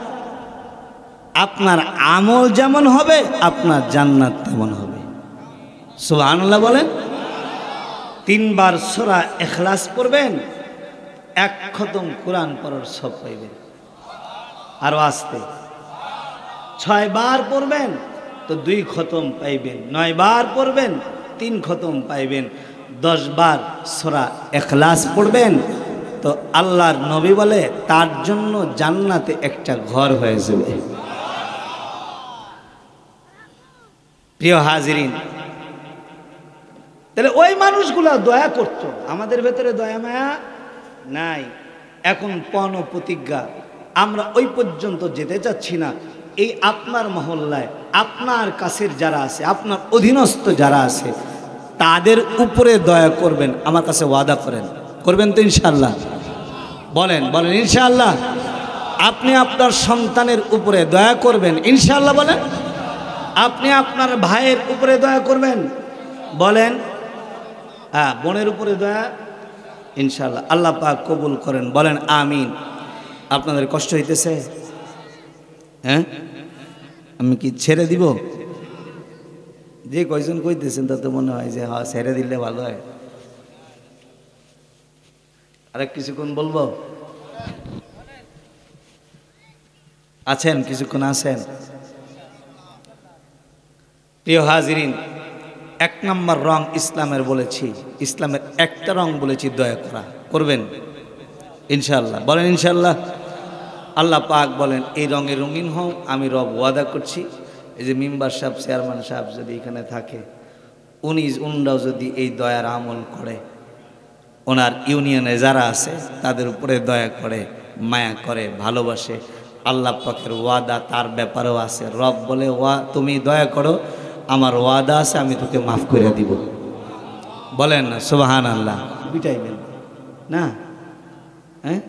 আপনার আমল যেমন হবে, আপনার জান্নাত তেমন হবে। সুবহানাল্লাহ বলেন। 3 বার সূরা ইখলাস পড়বেন, 1 খতম কোরআন পড়ার সব পাইবেন। আরো আস্তে 6 বার পড়বেন তো 2 খতম পাইবেন, 9 বার পড়বেন 3 খতম পাইবেন, 10 বার সূরা ইখলাস পড়বেন তো আল্লাহর নবী বলে তার জন্য জান্নাতে একটা ঘর হয়ে যাবে। প্রিয় হাজিরিন, তাহলে ওই মানুষগুলা দয়া করতো, আমাদের ভেতরে দয়া মায়া নাই। এখন পণ প্রতিজ্ঞা, আমরা ওই পর্যন্ত যেতে চাচ্ছি না। এই আপনার মহল্লায় আপনার কাছের যারা আছে, আপনার অধীনস্থ যারা আছে, তাদের উপরে দয়া করবেন, আমার কাছে ওয়াদা করেন। করবেন তো ইনশাআল্লাহ? বলেন বলেন ইনশাআল্লাহ। আপনি আপনার সন্তানের উপরে দয়া করবেন ইনশাআল্লাহ। বলেন আপনি আপনার ভাইয়ের উপরে দয়া করবেন। বলেন হ্যাঁ, বোনের উপরে দয়া ইনশাআল্লাহ আল্লাহ পাক কবুল করেন। বলেন আমিন। আপনাদের কষ্ট হইতেছে? হ্যাঁ, আমি কি ছেড়ে দিব? যে কয়জন কইতেছেন তাতে মনে হয় যে হ্যাঁ ছেড়ে দিলে ভালো হয়। আরেক কিছুক্ষণ বলবো? আছেন? কিছুক্ষণ আছেন? প্রিয় হাজিরিন, 1 নম্বর রং ইসলামের বলেছি, ইসলামের একটা রং বলেছি দয়া করা। করবেন ইনশাআল্লাহ? বলেন ইনশাআল্লাহ। আল্লাহ পাক বলেন এই রঙে রঙিন হও, আমি রব ওয়াদা করছি। এই যে মেম্বার সাহেব, চেয়ারম্যান সাহেব যদি এখানে থাকে, উনরাও যদি এই দয়ার আমল করে, ওনার ইউনিয়নে যারা আছে তাদের উপরে দয়া করে, মায়া করে, ভালোবাসে, আল্লাহ পাকের ওয়াদা তার ব্যাপারেও আছে। রব বলে তুমি দয়া করো, আমার ওয়াদা আছে, আমি তোকে মাফ করে দিব। বলেন না সুবহানাল্লাহ। বিটাইবেন না? হ্যাঁ,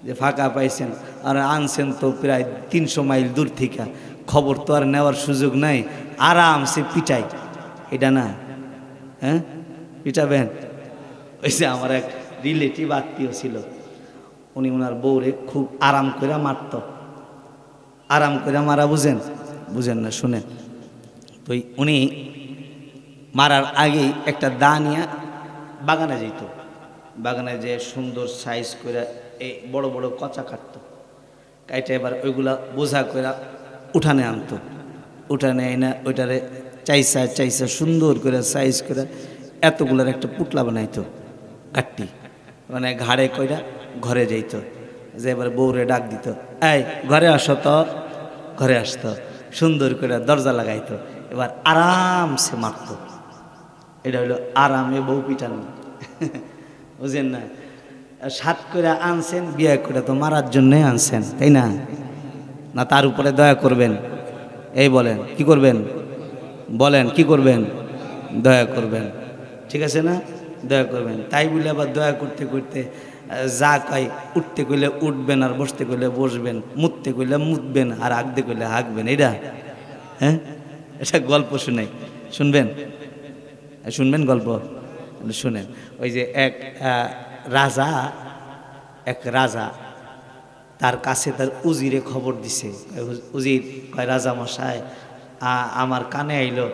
যে ফাঁকা পাইছেন আর আনছেন তো প্রায় 300 মাইল দূর থেকে, খবর তো আর নেওয়ার সুযোগ নাই, আরামসে পিটাই, এটা না? হ্যাঁ, পিটাবেন। ওই যে আমার এক রিলেটিভ আত্মীয় ছিল, উনি ওনার বউরে খুব আরাম করে মারত। আরাম করে মারা বুঝেন? বুঝেন না, শুনেন। তো উনি মারার আগেই একটা দা নিয়ে বাগানে যেত, বাগানে যে সুন্দর সাইজ করে এই বড় বড় কচা কাটতো, কাইটে এবার ওইগুলা বোঝা করে উঠানে আনতো। উঠানে এনে ওইটারে চাইসা চাইসা সুন্দর করে সাইজ করে এতগুলার একটা পুটলা বানাইতো, গাট্টি মানে ঘাড়ে কইরা ঘরে যাইত, যে এবার বউরে ডাক দিত, এই ঘরে আসো তো। ঘরে আসতো, সুন্দর করে দরজা লাগাইতো, এবার আরামসে মারত। এটা হলো আরামে বউ পিটানো। বুঝেন না? সাত করে আনছেন, বিয়ে করে তো মারার জন্যই আনছেন, তাই না? না তার উপরে দয়া করবেন? এই বলেন কি করবেন? বলেন কি করবেন? দয়া করবেন, ঠিক আছে না? দয়া করবেন। তাই বলে আবার দয়া করতে করতে যা কয়, উঠতে কইলে উঠবেন, আর বসতে কইলে বসবেন, মুততে কইলে মুতবেন, আর হাঁকতে কইলে হাঁকবেন। এটা হ্যাঁ, এটা গল্প শুনাই, শুনবেন? শুনবেন গল্প? শুনেন। ওই যে এক রাজা তার কাছে তার উজিরে খবর দিছে। উজির কয়, রাজা মশাই আমার কানে আইলো,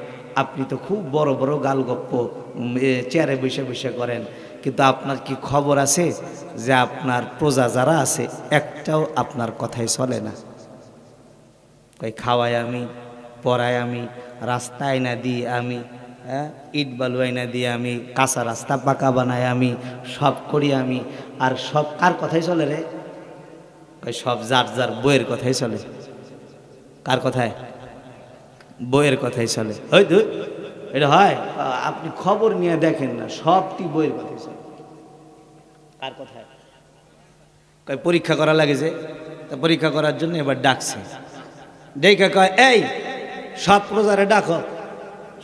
আপনি তো খুব বড় বড় গালগপ্প চেয়ারে বসে বসে করেন, কিন্তু আপনার কি খবর আছে যে আপনার প্রজা যারা আছে একটাও আপনার কথাই চলে না? কই, খাওয়াই আমি, পড়াই আমি, রাস্তা আইনা দিই আমি, হ্যাঁ ইট বালু আইনা দিয়ে আমি, কাঁচা রাস্তা পাকা বানাই আমি, সব করি আমি। আর সব কার কথাই চলে রে? কই, সব যার যার বইয়ের কথাই চলে। কার কথায়? বইয়ের কথাই চলে। ওই তো এটা হয়, আপনি খবর নিয়ে দেখেন না, সবটি বইয়ের কথাই চলে। কার কথায়? কয়, পরীক্ষা করা লাগে যে, তা পরীক্ষা করার জন্য এবার ডাকছে। ডেকে কয়, এই সব প্রজারে ডাকো।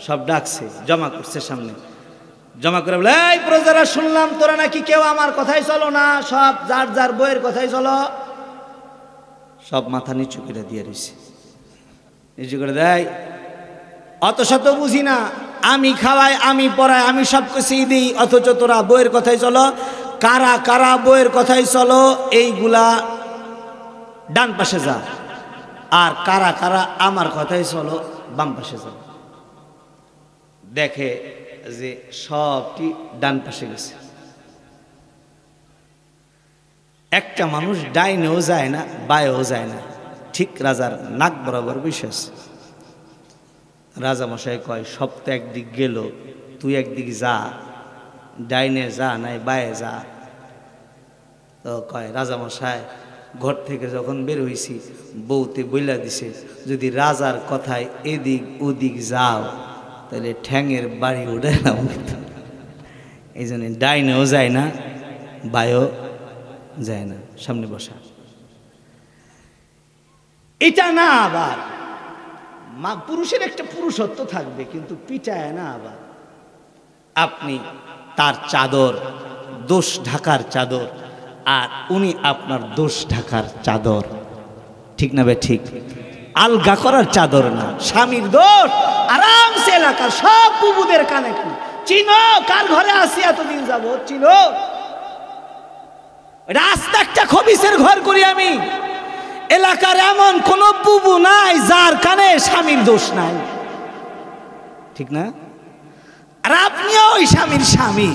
সব ডাকছে, জমা করছে সামনে। জমা করে বলে, এই প্রজারা, শুনলাম তোরা নাকি কেউ আমার কথাই চলো না, সব যার যার বইয়ের কথাই চলো। সব মাথা নিচু করে দিয়ে রয়েছে, নিচু করে দেয়। অত শত বুঝি না, আমি খাওয়াই, আমি পড়াই, আমি সব কিছুই দিই, অথচ তোরা বইয়ের কথাই চলো। কারা কারা বইয়ের কথাই চলো এইগুলা ডান পাশে যা, আর কারা কারা আমার কথাই চলো বাম পাশে যা। দেখে যে সবটি ডান পাশে গেছে। একটা মানুষ ডাইনেও যায় না, বায়েও যায় না, ঠিক রাজার নাক বরাবর বসে আছে। রাজা মশাই কয়, সব তো একদিক গেল, তুই একদিক যা, ডাইনে যা নাই বায়ে যা। তো কয়, রাজা মশাই ঘর থেকে যখন বের হইছি বউতে বইলা দিছে, যদি রাজার কথায় এদিক ওদিক যাও তাহলে ঠ্যাঙের বাড়ি উঠে না। এই জন্য ডাইনেও যায় না, বায়েও যায় না, সামনে বসা। এটা না, আবার পুরুষের একটা পুরুষত্ব থাকবে, কিন্তু পিটায় না। আবার আপনি তার চাদর, দোষ ঢাকার চাদর, আর উনি আপনার দোষ ঢাকার চাদর, ঠিক না ভাই? ঠিক, আলগা করার চাদর না। স্বামীর দোষ আরামসে এলাকার সব বুবুদের কানে চিনো, কার ঘরে আসি এতদিন যাব, চিনো। রাস্তা একটা খবিসের ঘর করি আমি, এলাকার এমন কোন বুবু নাই যার কানে স্বামীর দোষ নাই, ঠিক না? আর আপনিও ওই স্বামীর স্বামী।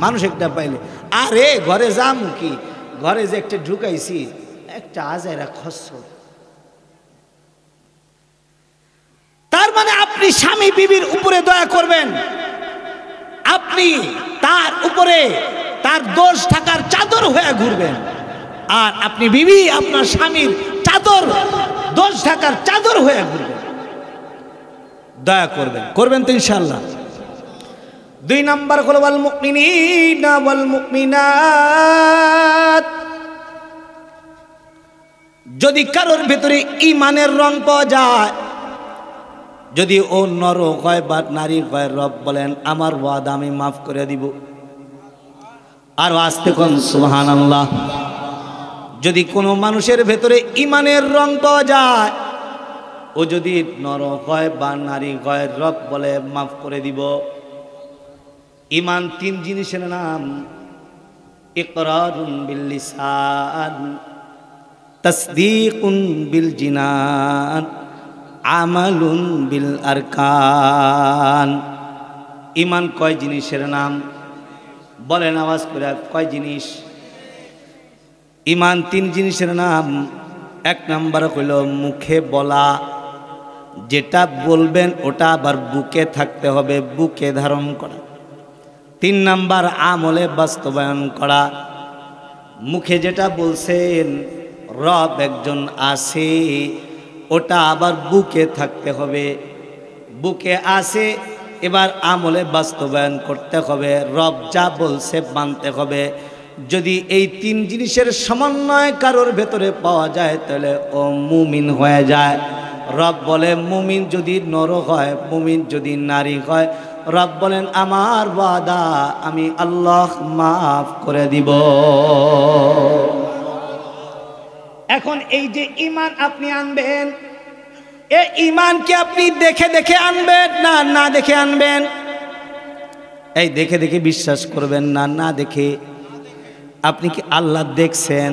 মানুষ একটা পাইলে, আরে ঘরে যাম কি, ঘরে যে একটা ঢুকাইছি একটা আজাইরা খসর, তার মানে আপনি স্বামী বিবির উপরে দয়া করবেন, আপনি তার উপরে তার দোষ থাকার চাদর হয়ে ঘুরবেন, আর আপনি বিবি আপনার স্বামীর চাদর, দোষ থাকার চাদর হয়ে ঘুরবেন। দয়া করবেন, করবেন তো ইনশাআল্লাহ। 2 নাম্বার হলো ওয়াল মুমিনিনা ওয়াল মুমিনাত। যদি কারোর ভেতরে ঈমানের রং পাওয়া যায়, যদি ও নর হয় বা নারী হয়, রব বলেন আমার ওয়াদা আমি মাফ করে দিব। আর আস্তে কোন সুবহানাল্লাহ। যদি কোনো মানুষের ভেতরে ঈমানের রং পাওয়া যায়, ও যদি নর হয় বা নারী হয়, রব বলে মাফ করে দিব। ঈমান 3 জিনিসের নাম, ইকরারুন বিল লিসান, তাসদীকুন বিল জিনান, আমালুন বিল আরকান। ঈমান কয় জিনিসের নাম? বলেন আওয়াজ করে, কয় জিনিস? ঈমান 3 জিনিসের নাম। 1 নাম্বার হইল মুখে বলা, যেটা বলবেন ওটা আবার বুকে থাকতে হবে, বুকে ধারণ করা। 3 নাম্বার আমলে বাস্তবায়ন করা। মুখে যেটা বলছেন রব একজন আছে, ওটা আবার বুকে থাকতে হবে, বুকে আছে, এবার আমলে বাস্তবায়ন করতে হবে, রব যা বলছে মানতে হবে। যদি এই 3 জিনিসের সমন্বয় কারোর ভেতরে পাওয়া যায়, তাহলে ও মুমিন হয়ে যায়। রব বলে মুমিন যদি নর হয়, মুমিন যদি নারী হয়, রব বলেন আমার ওয়াদা আমি আল্লাহ মাফ করে দিব। এখন এই যে ঈমান আপনি আনবেন, এই ঈমানকে আপনি দেখে দেখে আনবেন না না দেখে আনবেন? এই দেখে দেখে বিশ্বাস করবেন না, না দেখে। আপনি কি আল্লাহ দেখছেন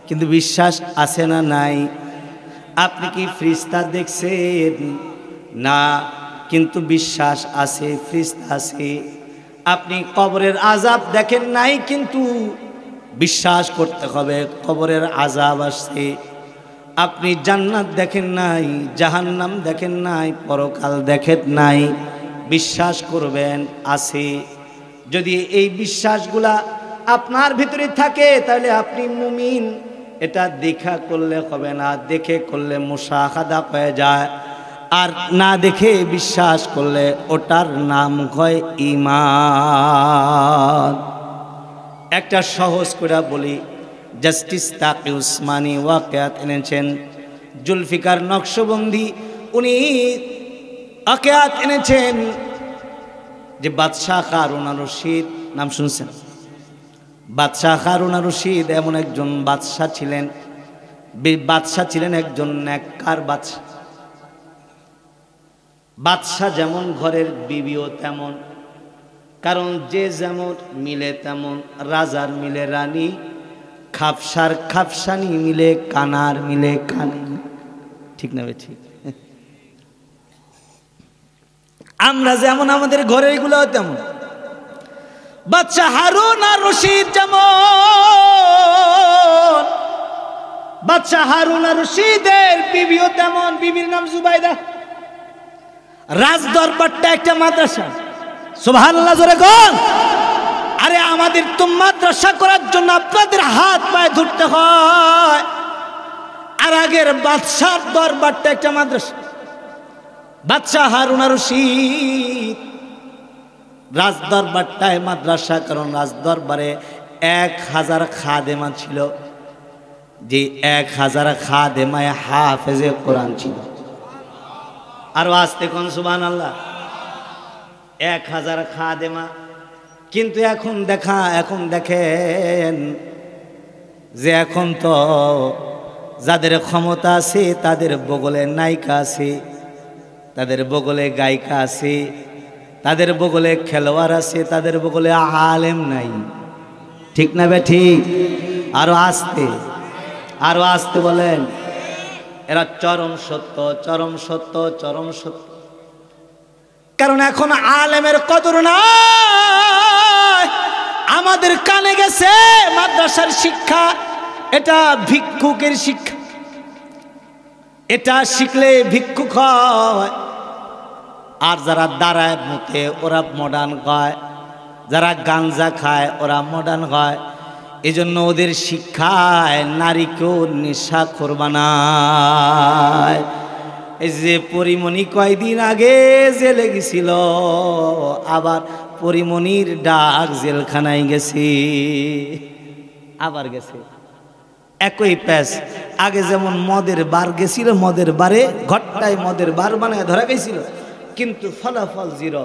কিন্তু বিশ্বাস আছে না নাই? আপনি কি ফেরেশতা দেখছেন? না, কিন্তু বিশ্বাস আছে, ফেরেশতা আছে। আপনি কবরের আযাব দেখেন নাই, কিন্তু বিশ্বাস করতে হবে কবরের আযাব আছে। আপনি জান্নাত দেখেন নাই, জাহান্নাম দেখেন নাই, পরকাল দেখেন নাই, বিশ্বাস করবেন আছে। যদি এই বিশ্বাসগুলা আপনার ভিতরে থাকে, তাহলে আপনি মুমিন। এটা দেখা করলে হবে না, দেখে করলে মুশাহাদা হয়ে যায়, আর না দেখে বিশ্বাস করলে ওটার নাম হয় ঈমান। একটা সহজ করে বলি, জাস্টিস তাকি উসমানী ওয়াকিয়াত এনেছেন, জুলফিকার নকশবন্দি উনি ওয়াকিয়াত এনেছেন যে বাদশাহ হারুন আর রশিদ, নাম শুনছেন? বাদশাহ হারুন আর রশিদ এমন একজন বাদশাহ ছিলেন, বাদশাহ ছিলেন একজন নেককার বাদশাহ। বাদশাহ যেমন ঘরের বিবিও তেমন, কারণ যে যেমন মিলে তেমন, রাজার মিলে রানী, খাপসার খাপসানি মিলে, কানার মিলে কানি, ঠিক না? ঠিক। আমরা যেমন আমাদের ঘরের এগুলো তেমন, বাদশাহ হারুন আর রশিদ যেমন, বাদশাহ হারুন আর রশিদের বিবিও তেমন। বিবির নাম জুবাইদা। রাজ দরবারটা একটা মাদ্রাসা। সুবহানাল্লাহ জোরে কোন। আরে আমাদের তো মাদ্রাসা করার জন্য আপনাদের হাত পায়ে ধরতে হয়, আর আগের বাদশার দরবারটা একটা মাদ্রাসা। বাদশাহ হারুন আর রশিদ রাজ দরবারটায় মাদ্রাসা, কারণ রাজ দরবারে 1000 খাদেমা ছিল, যে 1000 খাদেমায় হাফেজে কোরআন ছিল। আর আস্তে কোন সুবহানাল্লাহ। 1000 খাদেমা। কিন্তু এখন দেখেন যে এখন তো যাদের ক্ষমতা আছে তাদের বগলে নায়িকা আছে, তাদের বগলে গায়িকা আছে, তাদের বগলে খেলোয়াড় আছে, তাদের বগলে আলেম নাই। ঠিক না বে ঠিক? আরো আস্তে বলেন। এরা চরম সত্য, চরম সত্য, চরম সত্য। কারণ এখন আলেমের কদর নাই। আমাদের কানে গেছে মাদ্রাসার শিক্ষা, এটা ভিক্ষুকের শিক্ষা, এটা শিখলে ভিক্ষুক হয়। আর যারা দাঁড়ায় মুতে ওরা মডার্ন হয়, যারা গাঞ্জা খায় ওরা মডার্ন হয়। এজন্য ওদের শিক্ষায় নারীকেও নেশাখোর বানায়। এই যে পরিমণি কয়দিন আগে জেলে গেছিল, আবার পরিমণির ডাক জেলখানায় গেছে, আবার গেছে। একই প্যাস। আগে যেমন মদের বার গেছিল, মদের বারে ঘরটায় মদের বার বানায় ধরা গেছিল, কিন্তু ফলাফল জিরো,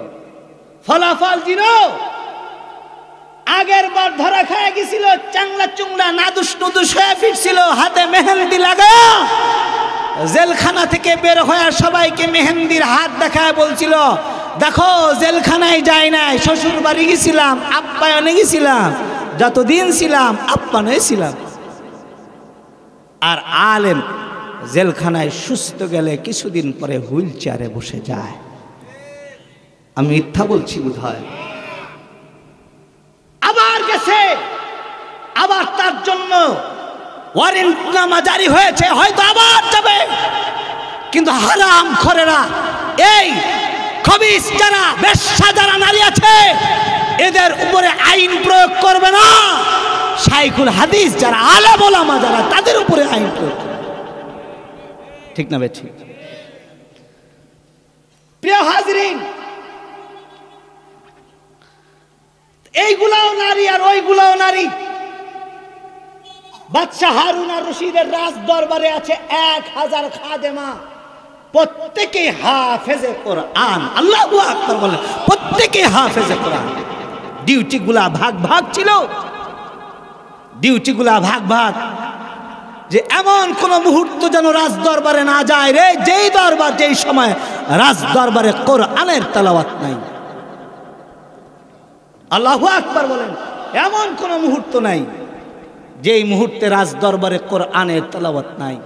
ফলাফল জিরো। আগের বার ধরা খায় গেছিল, চাংলা চুংলা নাদুস নুদুস হয়ে ফিরছিল, হাতে মেহেন্দি লাগা। জেলখানা থেকে বের হয়ে সবাইকে মেহেন্দির হাত দেখায় বলছিল, দেখো জেলখানায় যাই নাই, শ্বশুর বাড়ি গেছিলাম, আপ্যায়নে গেছিলাম, যতদিন ছিলাম আপ্যায়নে ছিলাম। আর আলেম জেলখানায় সুস্থ গেলে কিছুদিন পরে হুইল চেয়ারে বসে যায়। আমি মিথ্যা বলছি বোধহয়? আবার গেছে, আবার তার জন্য ওয়ারেন্টনামা জারি হয়েছে, হয়তো আবার যাবে। কিন্তু হারাম খোরেরা, এই খবিস যারা, বেশ্যা যারা নারী আছে, এদের উপরে আইন প্রয়োগ করবে না। শাইখুল হাদিস যারা, আলেম ওলামা যারা, তাদের উপরে আইন প্রয়োগ করবে। ঠিক না বেঠি? প্রিয় হাজরিন, এইগুলাও নারী আর ওইগুলাও নারী। বাদশাহ হারুন আর রশিদের রাজ দরবারে আছে 1000 খাদেমা, প্রত্যেকে হাফেজে কোরআন। আল্লাহু আকবার বলেন। প্রত্যেকে হাফেজে কোরআন। ডিউটিগুলা ভাগ ভাগ ছিল, ডিউটিগুলা ভাগ ভাগ। যে এমন কোন মুহূর্ত যেন রাজ দরবারে না যায় রে, যেই দরবার যেই সময় রাজ দরবারে কোরআনের তেলাওয়াত নাই। আল্লাহু আকবার বলেন। এমন কোন মুহূর্ত নাই যেই মুহূর্তে রাজ দরবারে কোরআনের তেলাওয়াত নাই।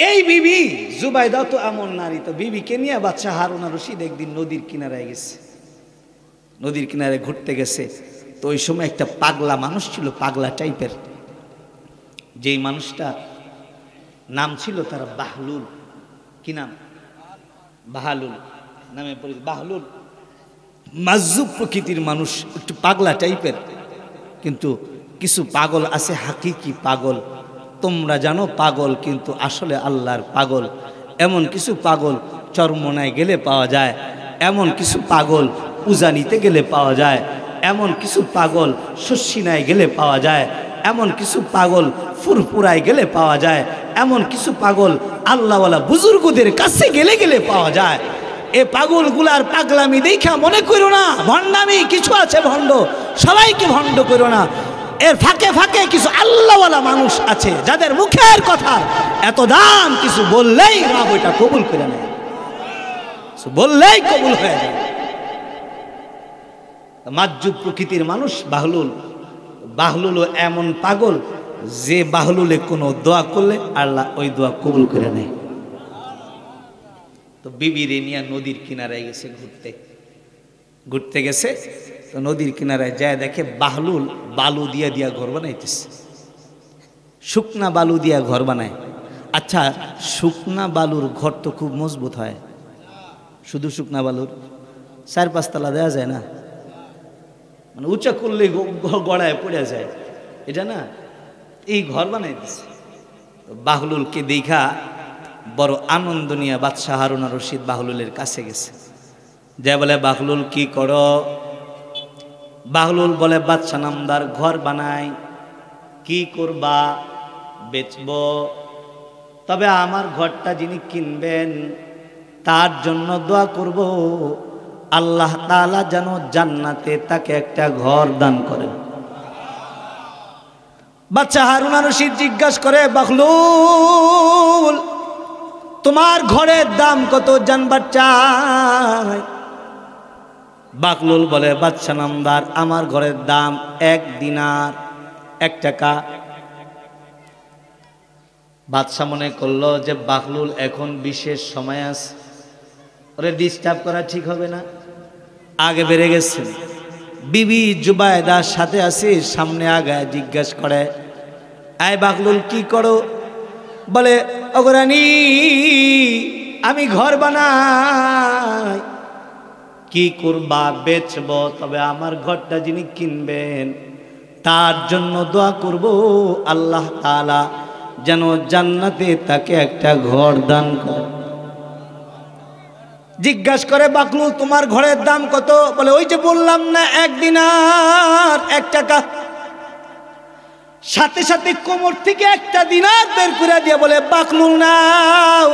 এই বিবি জুবাইদা তো এমন নারী, তো বিবিকে নিয়ে বাদশাহ হারুন আর রশিদ একদিন নদীর কিনারায় গেছে, নদীর কিনারে ঘুরতে গেছে। তো ওই সময় একটা পাগলা মানুষ ছিল, পাগলা টাইপের, যেই মানুষটা নাম ছিল তার বাহলুল। কি নাম? বাহলুল নামে পরিচিত। বাহলুল মাজুব প্রকৃতির মানুষ, একটু পাগলা টাইপের। কিন্তু কিছু পাগল আছে হাকিকি পাগল, তোমরা জানো পাগল কিন্তু আসলে আল্লাহর পাগল। এমন কিছু পাগল চরমনায় গেলে পাওয়া যায়, এমন কিছু পাগল উজানিতে গেলে পাওয়া যায়, এমন কিছু পাগল শস্যিনায় গেলে পাওয়া যায়, এমন কিছু পাগল ফুরফুরায় গেলে পাওয়া যায়, এমন কিছু পাগল আল্লাহওয়ালা বুজুর্গদের কাছে গেলে গেলে পাওয়া যায়। এ পাগলগুলার পাগলামি দেখা মনে করো না ভণ্ডামি কিছু আছে, ভণ্ড সবাইকে ভণ্ড করো না। এর ফাঁকে ফাঁকে কিছু আল্লাহওয়ালা মানুষ আছে যাদের মুখের কথা এত দাম, কিছু বললেই রব ওইটা কবুল করে নেয়, বললেই কবুল হয়ে যায়। মাজুব প্রকৃতির মানুষ বাহলুল। বাহলুলও এমন পাগল যে বাহলুলে কোনো দোয়া করলে আল্লাহ ওই দোয়া কবুল করে নেয়। তো বিবিরে নিয়ে নদীর কিনারায় গেছে ঘুরতে গেছে। তো নদীর কিনারায় যায় দেখে বাহলুল বালু দিয়া দিয়া ঘর বানাইতেছে, শুকনা বালু দিয়া ঘর বানায়। আচ্ছা, শুকনা বালুর ঘর তো খুব মজবুত হয়, শুধু শুকনা বালুর 4-5 তলা দেওয়া যায় না, মানে উঁচা করলে গড়ায় পড়ে যায়, এটা না। এই ঘর বানাইতেছে। বাহলুলকে দেখা বড় আনন্দ নিয়ে বাদশাহ হারুন আর রশিদ বাহলুলের কাছে গেছে, যা বলে বাহলুল কি করো? বাহলুল বলে বাদশা নামদার ঘর বানাই, কি করবা? বেচব। তবে আমার ঘরটা যিনি কিনবেন তার জন্য দোয়া করব আল্লাহ তাআলা যেন জান্নাতে তাকে একটা ঘর দান করেন। বাদশা হারুন আর রশিদ জিজ্ঞাসা করে, বাহলুল তোমার ঘরের দাম কত জানবার চাই? বাকলুল বলে, বাদশা নামদার আমার ঘরের দাম 1 দিনার, 1 টাকা। বাদশা মনে করলো যে বাকলুল এখন বিশেষ সময় আছে, ওরে ডিস্টার্ব করা ঠিক হবে না, আগে বেড়ে গেছে। বিবি জুবায়দার সাথে আছে, সামনে আগায় জিজ্ঞাসা করে, আয় বাকলুল কি করো? বলে, ওগরানি আমি ঘর বানাই। কি করবা? বেচব। তবে আমার ঘরটা যিনি কিনবেন তার জন্য দোয়া করব আল্লাহ তাআলা যেন জান্নাতে তাকে একটা ঘর দান করে। জিজ্ঞাসা করে, বাকলুল তোমার ঘরের দাম কত? বলে, ওই যে বললাম না 1 দিনার, 1 টাকা। সাথে সাথে কোমর থেকে 1টা দিনার বের করে দিয়ে বলে, বাকলুল নাও,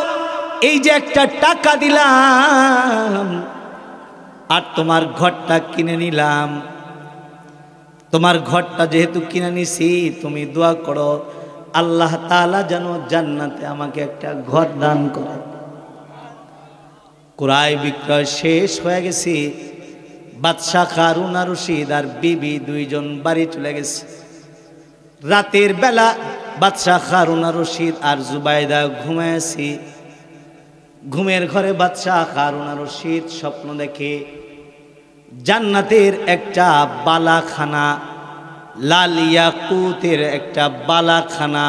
এই যে 1টা টাকা দিলাম আর তোমার ঘরটা কিনে নিলাম। তোমার ঘরটা যেহেতু কিনে নিছি, তুমি দোয়া করো আল্লাহ তাআলা যেন জান্নাতে আমাকে একটা ঘর দান করে। ক্রয় বিক্রয় শেষ হয়ে গেছে। বাদশা হারুন আর রশিদ আর বিবি 2 জন বাড়ি চলে গেছে। রাতের বেলা বাদশা হারুন আর রশিদ আর জুবাইদা ঘুমাইছে। ঘুমের ঘরে বাদশা হারুন আর রশিদ স্বপ্ন দেখে জান্নাতের একটা বালাখানা, লাল ইয়াকুতের একটা বালাখানা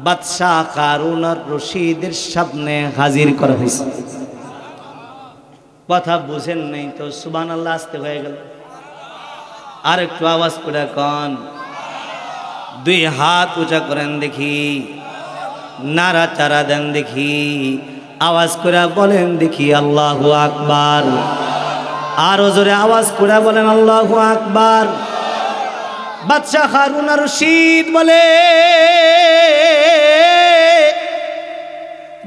বাদশা হারুন আর রশিদের সামনে হাজির করা হয়েছে। কথা বুঝেন নাই তো? সুবহানাল্লাহ আসতে হয়ে গেল। আর একটু আওয়াজ করে কন, 2 হাত উঁচা করেন দেখি, নাড়াচাড়া দেন দেখি, আওয়াজ করে বলেন দেখি আল্লাহু আকবার। আরো জোরে আওয়াজ করে বলেন আল্লাহু আকবার। বাদশা হারুন আর রশিদ বলে,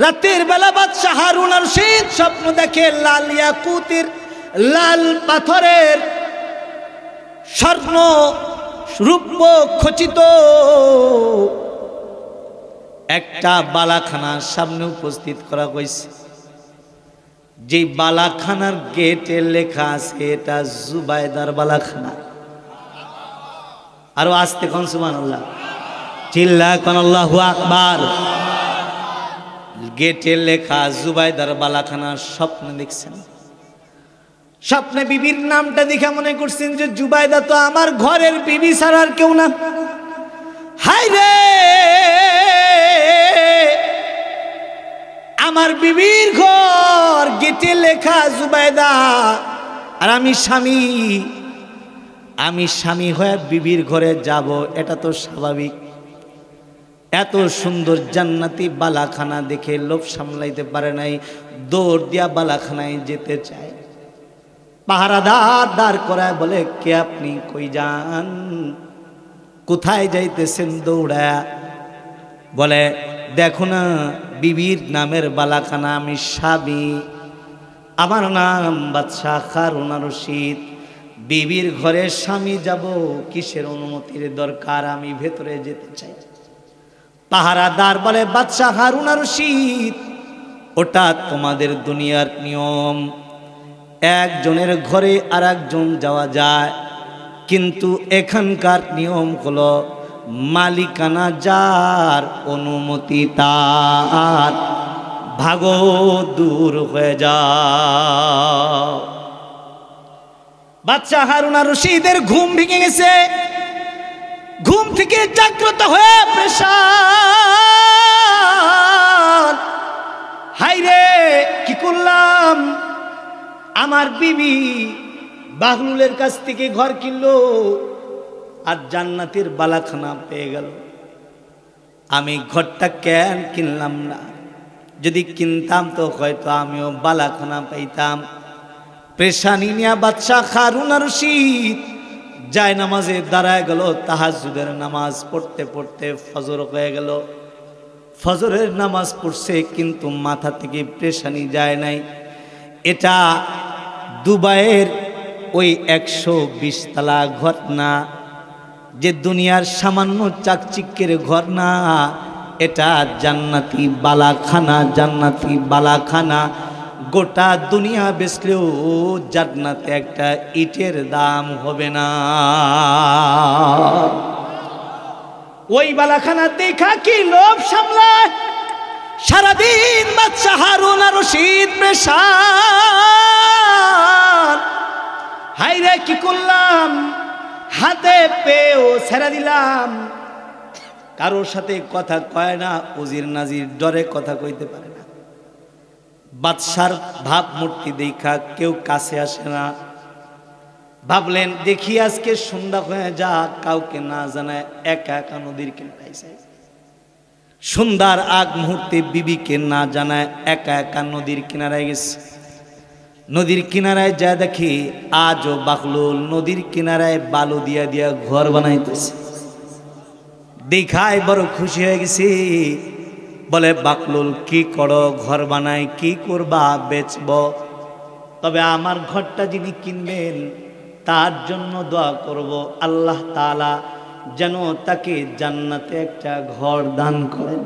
রাতের বেলা বাদশা হারুন আর রশিদ স্বপ্ন দেখে লাল ইয়াকুতের, লাল পাথরের, স্বর্ণ রূপ্য খচিত একটা বালাখানার সামনে উপস্থিত করা হয়েছে। যে বালাখানার গেটে লেখা আছে এটা জুবাইদার বালাখানা। আরো আস্তে কোন সুবহানাল্লাহ, চিল্লা কোন আল্লাহু আকবার। গেটে লেখা জুবাইদার বালাখানার স্বপ্ন দেখছেন। স্বপ্নে বিবির নামটা দেখে মনে করছেন যে জুবাইদা তো আমার ঘরের বিবি ছাড়া আর কেউ না। হায় রে, আমার বিবির ঘর, গেটে লেখা জুবাইদা, আর আমি স্বামী হয়ে বিবির ঘরে যাব, এটা তো স্বাভাবিক। এত সুন্দর জান্নাতি বালাখানা দেখে লোভ সামলাইতে পারে নাই, দৌড় দিয়া বালাখানায় যেতে চায়। পাহারাদার দাঁড় করায় বলে, কে আপনি? কই যান? কোথায় যাইতেছেন দৌড়া? বলে, দেখো না বিবির নামের বালাখানা, আমি স্বামী, আমার নাম বাদশা হারুন আর রশিদ। বিবির ঘরে স্বামী যাব, কিসের অনুমতির দরকার? আমি ভেতরে যেতে চাই। পাহারাদার বলে, বাদশা হারুন আর রশিদ, ওটা তোমাদের দুনিয়ার নিয়ম, একজনের ঘরে আর একজন যাওয়া যায়, কিন্তু এখানকার নিয়ম হলো মালিকানা যার, অনুমতি তার, ভাগো দূর হয়ে যাও। বাদশা হারুন আর রশিদের ঘুম ভেঙে গেছে। ঘুম থেকে জাগ্রত হয়ে পেরেশান, হায়রে কি করলাম? আমার বিবি বাহলুলের কাছ থেকে ঘর কিনলো আর জান্নাতের বালাখানা পেয়ে গেল। আমি ঘরটা কেন কিনলাম না? যদি কিনতাম তো হয়তো আমিও বালাখানা পাইতাম। পেশানি নিয়া বাদশা হারুন আর রশিদ যায় নামাজে দাঁড়ায় গেল, তাহাজ্জুদের নামাজ পড়তে পড়তে ফজর হয়ে গেল। ফজরের নামাজ পড়ছে কিন্তু মাথা থেকে পেরেশানি যায় নাই। এটা দুবাইয়ের ওই 120 তলা ঘর না, যে দুনিয়ার সামান্য চাকচিক্যের ঘর না, এটা জান্নাতি বালাখানা, জান্নাতি বালাখানা। গোটা দুনিয়া বেচলেও জান্নাতে একটা ইটের দাম হবে না। ওই বালাখানা দেখা কি লোভ সামলায় সারাদিন বাদশা হারুন আর রশিদ পেশান। হাইরে কি করলাম, হাতে পেয়েও ছেড়ে দিলাম। কারোর সাথে কথা কয় না, উজির নাজির ডরে কথা কইতে পারে না। বাদশার ভাব মূর্তি দেখা কেউ কাছে আসে না। ভাবলেন দেখি আজকে সন্ধ্যা হয়ে যা, কাউকে না জানায় একা একা নদীর কিনারায় যায়। সন্ধ্যার আগ মুহূর্তে বিবিকে না জানায় একা একা নদীর কিনারায় গেছে। নদীর কিনারায় যা দেখি আজও বাকলুল নদীর কিনারায় বালু দিয়া দিয়া ঘর বানাইতেছে। দেখায় বড় খুশি হয়ে গেছি। বলে বাকলুল কি করো? ঘর বানাই। কি করবা? বেচব। তবে আমার ঘরটা যিনি কিনবেন তার জন্য দোয়া করব, আল্লাহ তাআলা যেন তাকে জান্নাতে একটা ঘর দান করেন।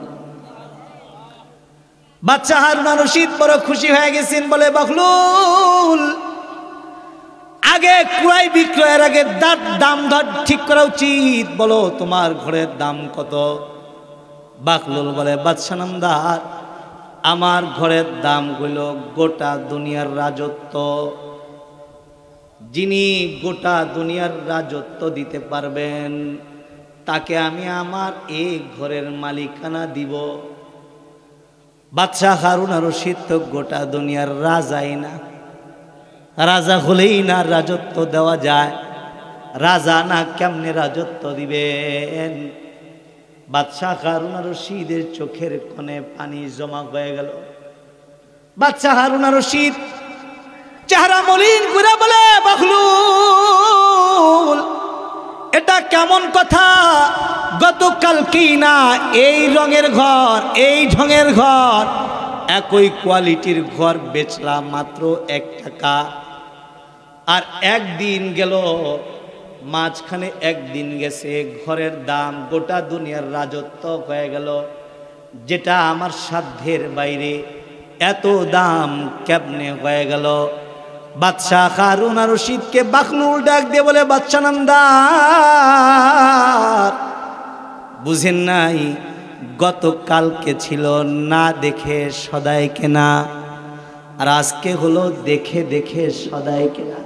বাদশা হারুন আর রশিদ বড় খুশি হয়ে গেছেন। বলে বাকলুল আগে ক্রয় বিক্রয়ের আগে দাম দর ঠিক করা উচিত। বলো তোমার ঘরের দাম কত? বাকলুল বলে বাদশা নামদার, আমার ঘরের দাম হইল গোটা দুনিয়ার রাজত্ব। যিনি গোটা দুনিয়ার রাজত্ব দিতে পারবেন তাকে আমি আমার এই ঘরের মালিকানা দিব। বাদশা হারুন আর রশিদ তো গোটা দুনিয়ার রাজাই না, রাজা হলেই না রাজত্ব দেওয়া যায়। রাজা না কেমনে রাজত্ব দিবেন? বাদশা হারুন আর রশিদের চোখের কোণে পানি জমা হয়ে গেল। বাদশা হারুন আর রশিদ চেহারা মলিন করে বলে বাকলুল এটা কেমন কথা? গতকাল কি না এই রঙের ঘর, এই ঢঙের ঘর, একই কোয়ালিটির ঘর বেচলাম মাত্র 1 টাকা। আর একদিন গেল, মাঝখানে একদিন গেছে, ঘরের দাম গোটা দুনিয়ার রাজত্ব হয়ে গেল। যেটা আমার সাধ্যের বাইরে, এত দাম কেমনে হয়ে গেল? বাদশা হারুন আর রশিদকে বাকলুল ডাক দিয়ে বলে বাদশা নামদার, বুঝেন নাই গতকালকে ছিল না দেখে সদাই কেনা, আর আজকে হলো দেখে দেখে সদাই কেনা।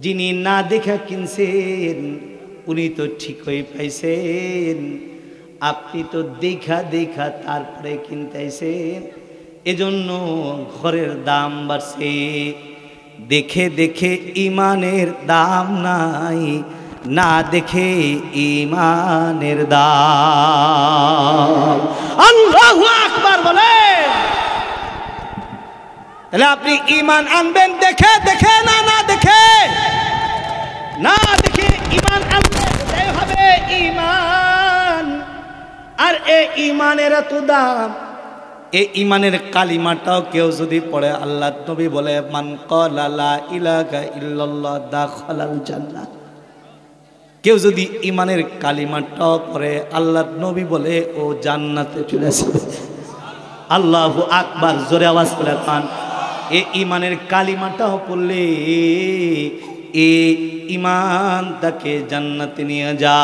যিনি না দেখা কিনছেন উনি তো ঠিকই পাইছেন, আপনি তো দেখা দেখা তারপরে কিনতেছেন। এজন্য ঘরের দাম বাড়ছে। দেখে দেখে ইমানের দাম নাই, না দেখে ইমানের দাম। আল্লাহু আকবার বলে। তাহলে আপনি ইমান আনবেন দেখে দেখে, না না দেখে, না দেখে ইমান আনলে এটাই হবে ইমান। আর এই ইমানের এত দাম, এই ইমানের কালিমাটাও কেউ যদি পড়ে, আল্লাহ নবী বলে মান ক্বালা লা ইলাহা ইল্লাল্লাহ দাখালাল জান্নাহ। কেউ যদি ইমানের কালিমাটাও পড়ে, আল্লাহ নবী বলে ও জান্নাতে চলে যাবে। আল্লাহু আকবার, জোরে আওয়াজ করে পান। এই ইমানের কালিমাটাও পড়লে এই ইমান তাকে জান্নাতে নিয়ে যায়।